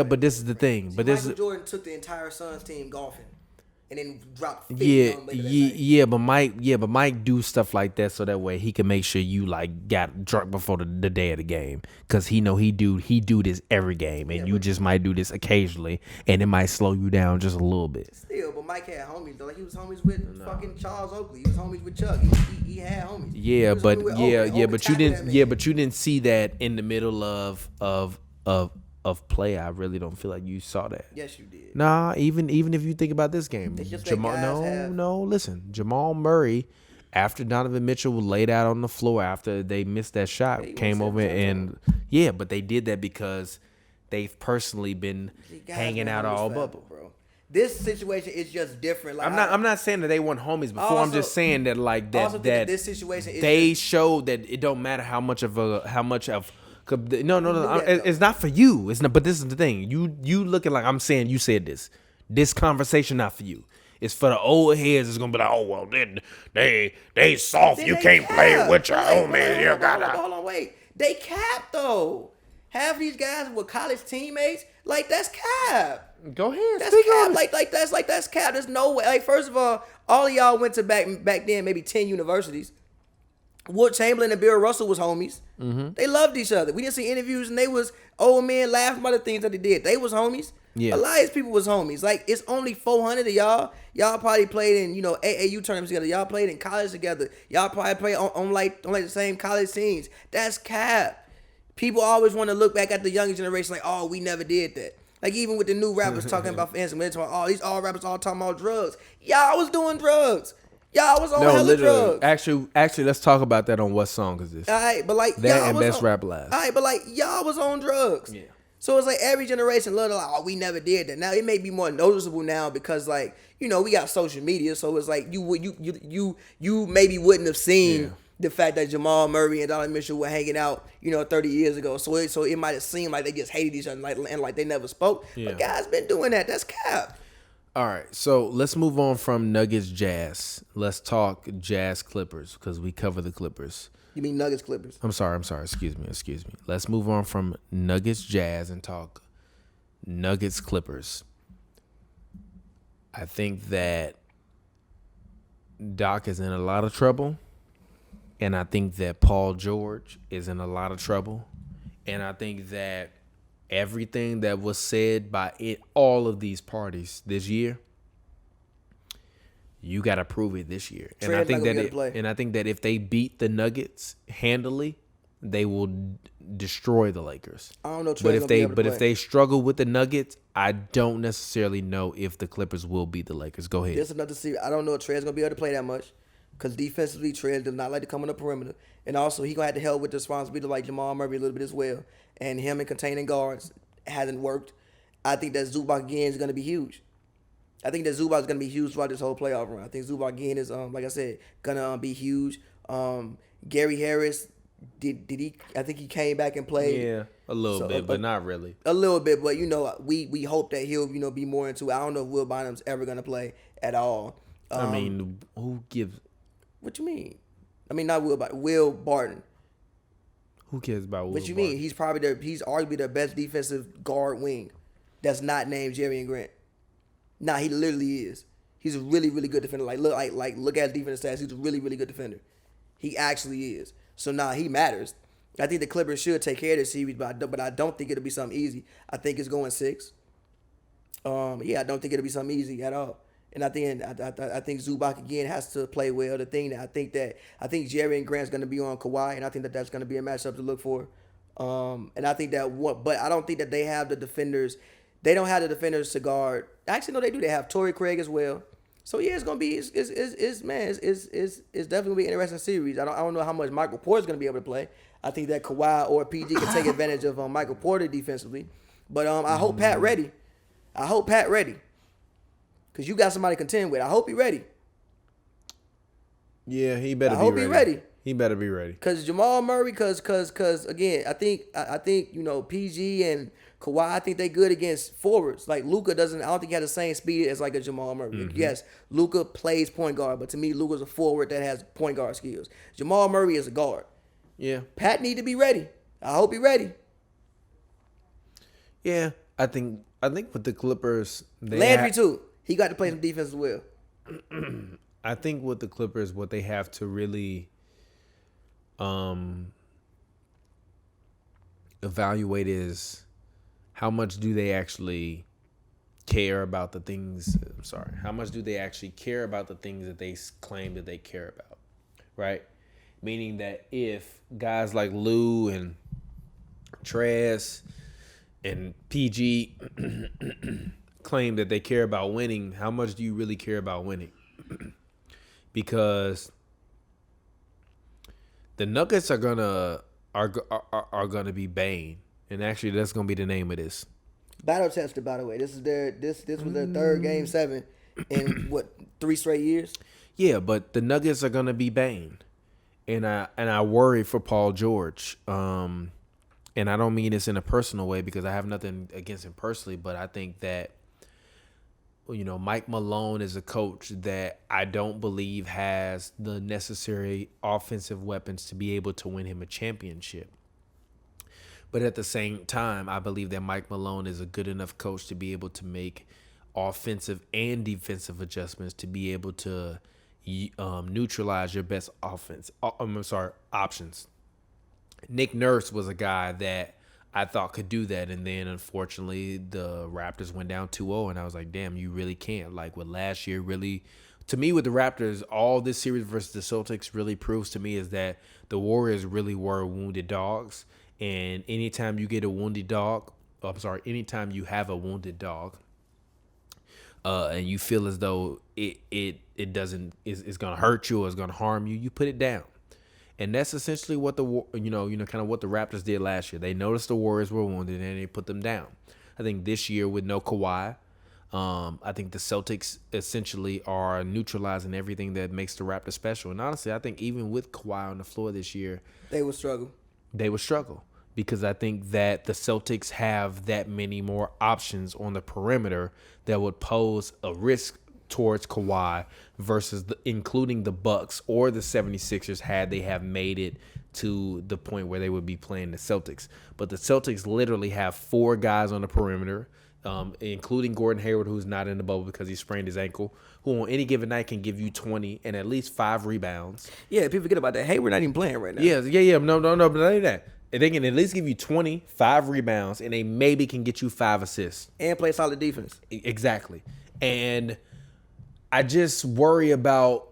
But this is the thing. But this Michael Jordan took the entire Suns team golfing. And then drop 50 but Mike do stuff like that so that way he can make sure you like got drunk before the day of the game because he know he do this every game and you just might do this occasionally and it might slow you down just a little bit. Still, but Mike had homies though. Like he was homies with fucking Charles Oakley. He was homies with Chuck. He had homies. Yeah, but you didn't see that in the middle of play. I really don't feel like you saw that. Yes, you did. Nah, even if you think about this game, listen, Jamal Murray, after Donovan Mitchell was laid out on the floor after they missed that shot, came over and but they did that because they've personally been hanging out all bubble. Bro. This situation is just different. Like I'm not saying that they weren't homies before. I'm just saying that like that this situation is they showed that it don't matter how much of no. It's not for you. It's not. But this is the thing. You looking like I'm saying. You said this. This conversation not for you. It's for the old heads. It's gonna be like, oh well, they soft. Then you they can't cap. play with your homies. You gotta. Hold on, wait. They cap though. Half these guys were college teammates. Like that's cap. Go ahead. That's cap. That's cap. There's no way. Like first of all of y'all went to back then maybe 10 universities. Wilt Chamberlain and Bill Russell was homies. Mm-hmm. They loved each other. We didn't see interviews and they was old men laughing about the things that they did. They was homies. Yeah. A lot of these people was homies. Like it's only 400 of y'all. Y'all probably played in AAU tournaments together. Y'all played in college together. Y'all probably played on the same college teams. That's cap. People always want to look back at the younger generation like, oh, we never did that. Like even with the new rappers talking about, for instance, when they're talking about, these all rappers all talking about drugs. Y'all was doing drugs. Y'all was on hella drugs. Actually, let's talk about that on what song is this? All right, but like that y'all and was Best on, Rap Live. All right, but like y'all was on drugs. Yeah. So it's like every generation love to like, oh, we never did that. Now it may be more noticeable now because like we got social media, so it's like you maybe wouldn't have seen the fact that Jamal Murray and Donovan Mitchell were hanging out 30 years ago. So it might have seemed like they just hated each other and like they never spoke. Yeah. But guys been doing that. That's cap. All right, so let's move on from Nuggets Jazz. Let's talk Jazz Clippers because we cover the Clippers. You mean Nuggets Clippers? I'm sorry. Excuse me. Let's move on from Nuggets Jazz and talk Nuggets Clippers. I think that Doc is in a lot of trouble, and I think that Paul George is in a lot of trouble, and I think that everything that was said by all of these parties this year, you got to prove it this year. And I think that if they beat the Nuggets handily, they will destroy the Lakers. I don't know. But if they struggle with the Nuggets, I don't necessarily know if the Clippers will beat the Lakers. Go ahead. This is nothing to see. I don't know if Trey's gonna be able to play that much because defensively, Trey does not like to come on the perimeter, and also he gonna have to help with the responsibility like Jamal Murray a little bit as well. And him in containing guards hasn't worked. I think that Zubac again is gonna be huge. I think that Zubac is gonna be huge throughout this whole playoff run. I think Zubac again is like I said gonna be huge. Gary Harris. Did he? I think he came back and played. Yeah, a little bit, but not really. A little bit, but we hope that he'll be more into. I don't know if Will Bynum's ever gonna play at all. I mean, who gives? What you mean? I mean, not Will, but Will Barton. Who cares about Will? What you mean? He's arguably their best defensive guard wing. That's not named Jerry and Grant. Nah, he literally is. He's a really, really good defender. Look at his defensive stats. He's a really, really good defender. He actually is. So he matters. I think the Clippers should take care of the series, but I don't think it'll be something easy. I think it's going 6. I don't think it'll be something easy at all. And I think Zubac again has to play well. The thing that I think Jerry and Grant's going to be on Kawhi, and I think that's going to be a matchup to look for. And I think but I don't think that they have the defenders. They don't have the defenders to guard. Actually, no, they do. They have Torrey Craig as well. So yeah, it's gonna be it's definitely gonna be an interesting series. I don't know how much Michael Porter's gonna be able to play. I think that Kawhi or PG can take advantage of Michael Porter defensively. But I hope Pat ready. Cause you got somebody to contend with. I hope he ready. Yeah, he better. I hope he ready. He better be ready. Cause Jamal Murray, cause again, I think PG and Kawhi, I think they good against forwards. Like Luka doesn't. I don't think he has the same speed as like a Jamal Murray. Mm-hmm. Yes, Luka plays point guard, but to me, Luka's a forward that has point guard skills. Jamal Murray is a guard. Yeah. Pat need to be ready. I hope he ready. Yeah, I think with the Clippers, Landry too. He got to play some defense as well. I think with the Clippers, what they have to really evaluate is how much do they actually care about the things. How much do they actually care about the things that they claim that they care about, right? Meaning that if guys like Lou and Trez and PG claim that they care about winning, how much do you really care about winning? Because the Nuggets are gonna be Bane, and actually that's gonna be the name of this. Battle tested, by the way. This was their third game 7 in what 3 straight years. Yeah, but the Nuggets are gonna be Bane, and I worry for Paul George. And I don't mean this in a personal way because I have nothing against him personally, but I think that Mike Malone is a coach that I don't believe has the necessary offensive weapons to be able to win him a championship. But at the same time, I believe that Mike Malone is a good enough coach to be able to make offensive and defensive adjustments to be able to neutralize your best options. Nick Nurse was a guy that I thought could do that, and then unfortunately the Raptors went down 2-0, and I was like, damn, you really can't. Like with last year, really, to me with the Raptors, all this series versus the Celtics really proves to me is that the Warriors really were wounded dogs, and anytime you have a wounded dog, and you feel as though it doesn't is gonna hurt you or it's gonna harm you, you put it down. And that's essentially what kind of what the Raptors did last year. They noticed the Warriors were wounded and they put them down. I think this year with no Kawhi, I think the Celtics essentially are neutralizing everything that makes the Raptors special. And honestly, I think even with Kawhi on the floor this year, they would struggle because I think that the Celtics have that many more options on the perimeter that would pose a risk towards Kawhi versus including the Bucks or the 76ers had they have made it to the point where they would be playing the Celtics. But the Celtics literally have 4 guys on the perimeter, including Gordon Hayward, who's not in the bubble because he sprained his ankle, who on any given night can give you 20 and at least 5 rebounds. Yeah, people forget about that. Hayward not even playing right now. Yeah. No, but not even that. They can at least give you 20, 5 rebounds, and they maybe can get you 5 assists. And play solid defense. Exactly. And I just worry about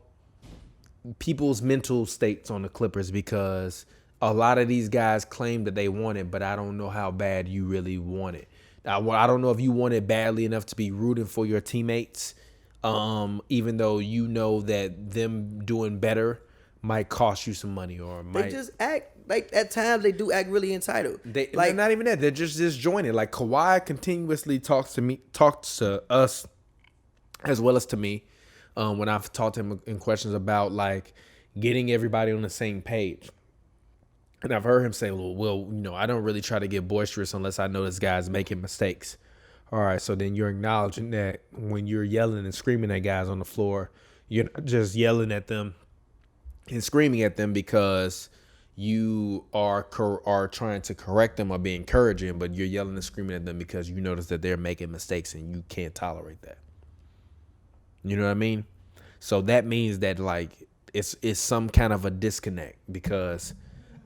people's mental states on the Clippers because a lot of these guys claim that they want it, but I don't know how bad you really want it. I don't know if you want it badly enough to be rooting for your teammates, even though you know that them doing better might cost you some money or might. They just act like at times they do act really entitled. Like not even that. They're just disjointed. Like Kawhi continuously talks to us as well as to me when I've talked to him in questions about like getting everybody on the same page. And I've heard him say, well, I don't really try to get boisterous unless I know this guy's making mistakes. All right, so then you're acknowledging that when you're yelling and screaming at guys on the floor, you're not just yelling at them and screaming at them because you are trying to correct them or be encouraging, but you're yelling and screaming at them because you notice that they're making mistakes and you can't tolerate that. You know what I mean? So that means that like it's some kind of a disconnect because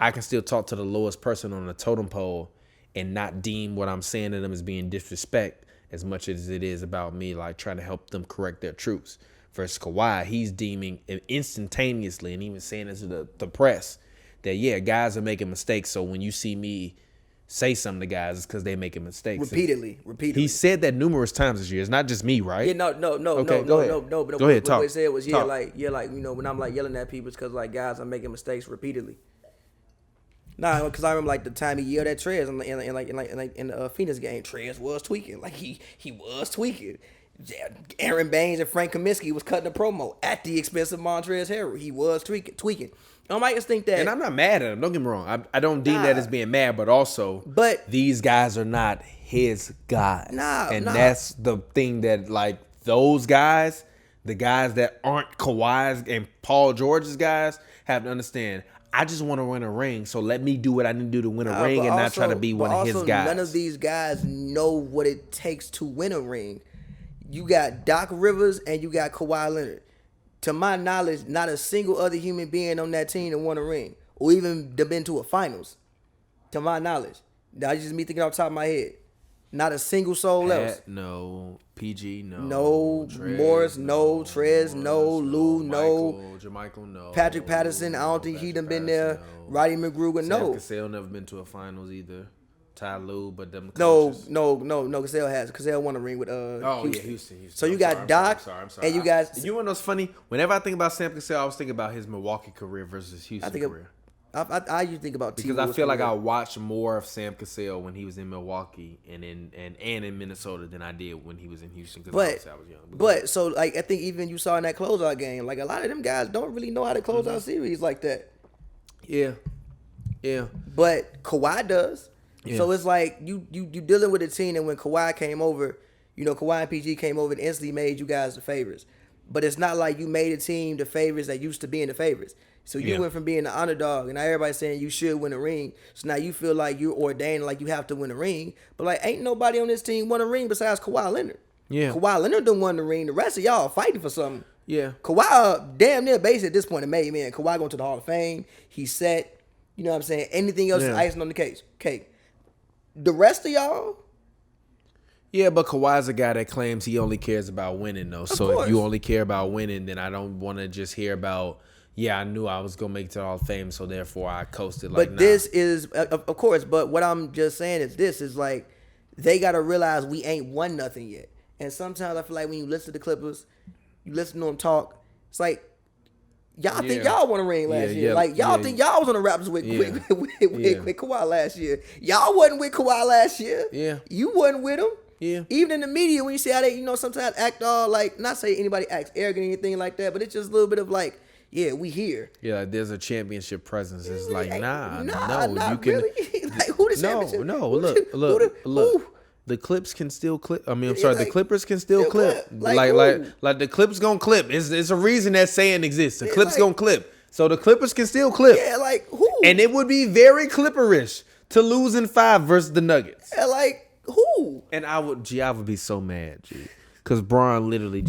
I can still talk to the lowest person on the totem pole and not deem what I'm saying to them as being disrespect as much as it is about me like trying to help them correct their truths. Versus Kawhi, he's deeming it instantaneously and even saying this to the press that, yeah, guys are making mistakes. So when you see me say something to guys, it's because they're making mistakes. Repeatedly. He said that numerous times this year. It's not just me, right? Yeah, no. Okay, go ahead. But Go ahead, what talk. he said was, Talk. when I'm like yelling at people, it's because like guys are making mistakes repeatedly. Nah, because I remember like the time he yelled at Trez in the Phoenix game. Trez was tweaking, like he was tweaking. Aaron Baines and Frank Kaminsky was cutting a promo at the expense of Montrezl Harrell. He was tweaking. I might just think that, and I'm not mad at him. Don't get me wrong. I don't deem that as being mad, but also, these guys are not his guys. And that's the thing that like those guys, the guys that aren't Kawhi's and Paul George's guys, have to understand. I just want to win a ring, so let me do what I need to do to win a ring and not try to be one of his guys. None of these guys know what it takes to win a ring. You got Doc Rivers and you got Kawhi Leonard. To my knowledge, not a single other human being on that team that won a ring or even been to a finals. To my knowledge. That's just me thinking off the top of my head. Not a single soul else. No. PG, no. No. Trez, Morris, no. Trez, no. Lou, no. Jermichael, no. Patrick Patterson, I don't think he done been there. Roddy McGruger, no. Sam Cassell never been to a finals either. Ty Lue, but them coaches. No. Cassell has. Cassell won a ring with Houston. So you got Doc, I'm sorry. and you guys. You know what's funny? Whenever I think about Sam Cassell, I was thinking about his Milwaukee career versus Houston career. I usually think about because I feel like I watched more of Sam Cassell when he was in Milwaukee and in Minnesota than I did when he was in Houston. Because I was young. But so like I think even you saw in that closeout game, like a lot of them guys don't really know how to close out series like that. Yeah. But Kawhi does. Yeah. So it's like you dealing with a team, and when Kawhi came over, Kawhi and PG came over and instantly made you guys the favorites. But it's not like you made a team the favorites that used to being the favorites. So you went from being the underdog, and now everybody's saying you should win a ring. So now you feel like you're ordained, like you have to win a ring. But like, ain't nobody on this team won a ring besides Kawhi Leonard. Yeah. Kawhi Leonard done won the ring. The rest of y'all fighting for something. Yeah. Kawhi damn near base at this point. Made man. Kawhi going to the Hall of Fame. He's set. You know what I'm saying? Anything else is icing on the cake. The rest of y'all. Yeah, but Kawhi's a guy that claims he only cares about winning, though. So if you only care about winning, then I don't want to just hear about, I knew I was going to make it to the Hall of Fame, so therefore I coasted. But this is, of course, but what I'm just saying is this is like, they got to realize we ain't won nothing yet. And sometimes I feel like when you listen to the Clippers, you listen to them talk, it's like, y'all think y'all won a ring last year. Like, y'all think y'all was on the Raptors with Kawhi last year. Y'all wasn't with Kawhi last year. Yeah. You wasn't with him. Yeah. Even in the media, when you see how they, sometimes act all like, not say anybody acts arrogant or anything like that, but it's just a little bit of like, we here. Yeah, like there's a championship presence. It's like, no, not you can. Really. Like, who the championship? No, look. The Clips can still clip. The Clippers can still clip. Like the Clips gonna clip. It's a reason that saying exists. The Clips gonna clip. So the Clippers can still clip. Yeah, like who? And it would be very Clipperish to lose in 5 versus the Nuggets. Yeah, like who? And I would be so mad, because Braun would literally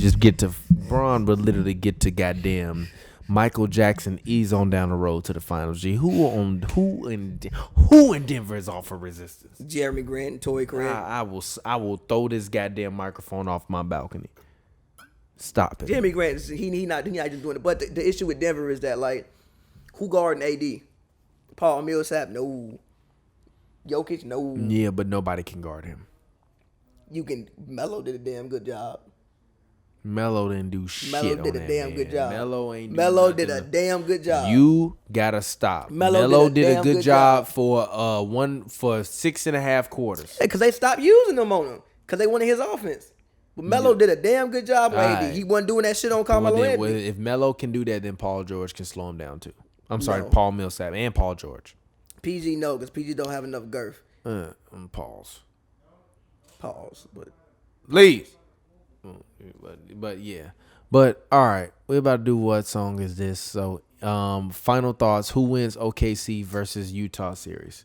get to goddamn Michael Jackson ease on down the road to the finals. Who in Denver is off for resistance? Jeremy Grant, Torrey Craig. I will throw this goddamn microphone off my balcony. Stop it. Jeremy Grant, he not just doing it. But the issue with Denver is that like, who guarding AD? Paul Millsap, no. Jokic, no. Yeah, but nobody can guard him. Melo did a damn good job. Melo didn't do shit. Melo did a damn good job. Melo did a damn good job. You gotta stop. Melo did a good job for 6.5 quarters. Because they stopped using him on him. Because they wanted his offense. But Melo did a damn good job with AD. He wasn't doing that shit on Carmelo Anthony. If Melo can do that, then Paul George can slow him down too. I'm sorry, Paul Millsap and Paul George. PG no, because PG don't have enough girth. Pause, but please. But yeah. But all right, we're about to do what song is this? So, final thoughts. Who wins OKC versus Utah series?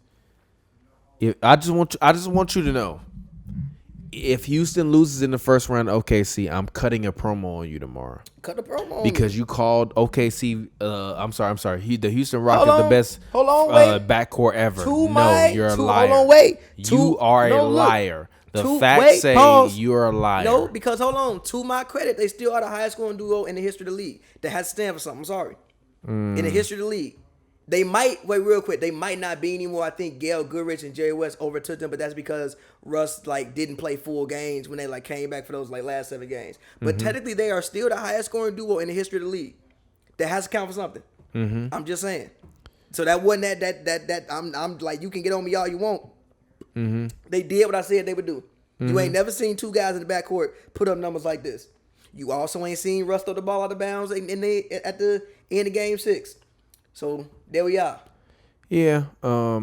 I just want you to know, if Houston loses in the first round of OKC, I'm cutting a promo on you tomorrow. Cut the promo on Because me. you called OKC. I'm sorry. The Houston Rockets the best backcourt ever. You're a liar. Hold on, wait. You are a liar. You're a liar. No, because hold on. To my credit, they still are the highest scoring duo in the history of the league. That has to stand for something. I'm sorry. In the history of the league. They might, wait real quick, they might not be anymore. I think Gail Goodrich and Jerry West overtook them, but that's because Russ didn't play full games when they came back for those last 7 games. But technically they are still the highest scoring duo in the history of the league. That has to count for something. I'm just saying. So that wasn't that I'm like, you can get on me all you want. They did what I said they would do. You ain't never seen 2 guys in the backcourt put up numbers like this. You also ain't seen Russ throw the ball out of bounds at the end of game 6. So there we are. Yeah. I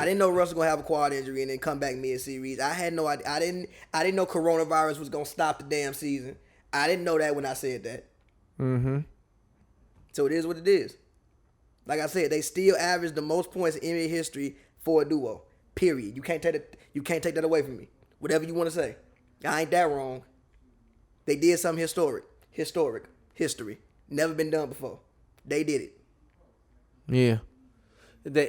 didn't know Russ was gonna have a quad injury and then come back mid-series. I had no idea. I didn't know coronavirus was gonna stop the damn season. I didn't know that when I said that. So it is what it is. Like I said, they still average the most points in NBA history for a duo. Period. You can't take that away from me. Whatever you want to say. I ain't that wrong. They did something historic. History. Never been done before. They did it. Yeah. They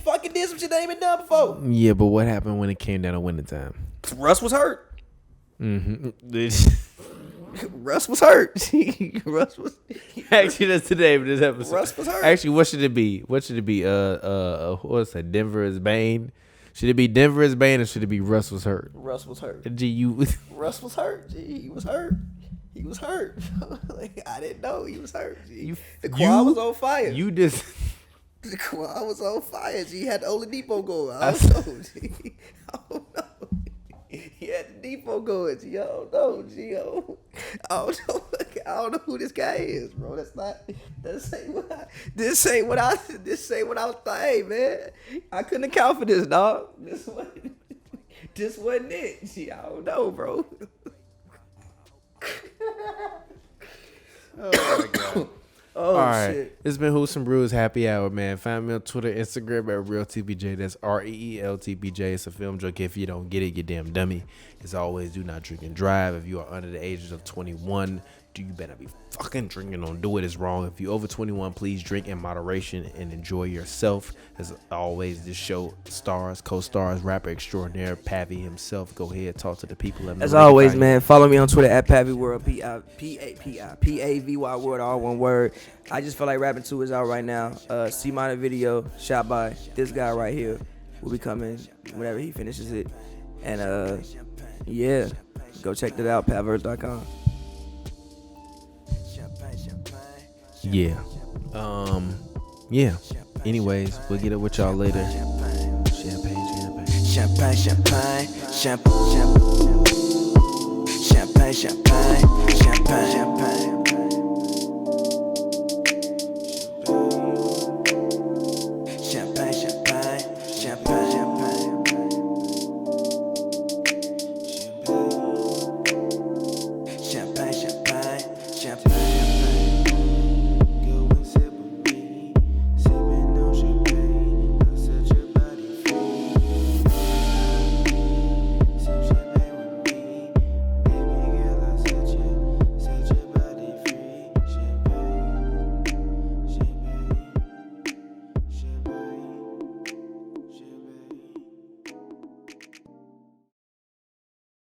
fucking did some shit they ain't been done before. Yeah, but what happened when it came down to winning time? Russ was hurt. Russ was hurt. Russ was Actually, that's the name of this episode. Russ was hurt. Actually, what should it be? What's that? Denver is Bane. Should it be Denver is Bane or should it be Russ was hurt? Russ was hurt. Russ was hurt. He was hurt. He was hurt. I didn't know he was hurt. The quad was on fire. The quad was on fire. He had the Oladipo going. I don't know. I don't know. He had the depot going. I don't know. I don't know who this guy is, bro. This ain't what I thought. Hey, man, I couldn't account for this, dog. This wasn't it. I don't know, bro. Oh my god. All right. Shit. It's been Hoops and Brews Happy Hour, man. Find me on Twitter, Instagram at RealTBJ. That's ReelTBJ. It's a film joke. If you don't get it, you damn dummy. As always, do not drink and drive. If you are under the ages of 21, you better be fucking drinking. Don't do it. It's wrong. If you're over 21, please drink in moderation and enjoy yourself. As always, this show co-stars, rapper extraordinaire Pavi himself. Go ahead, talk to the people. As always, man, follow me on Twitter at Pavi World, P-A-V-Y World, all one word. I just feel like rapping 2 is out right now. C-minor video shot by this guy right here will be coming whenever he finishes it. And yeah, go check that out, patverse.com. Yeah. Yeah. Anyways, we'll get it with y'all later. Champagne.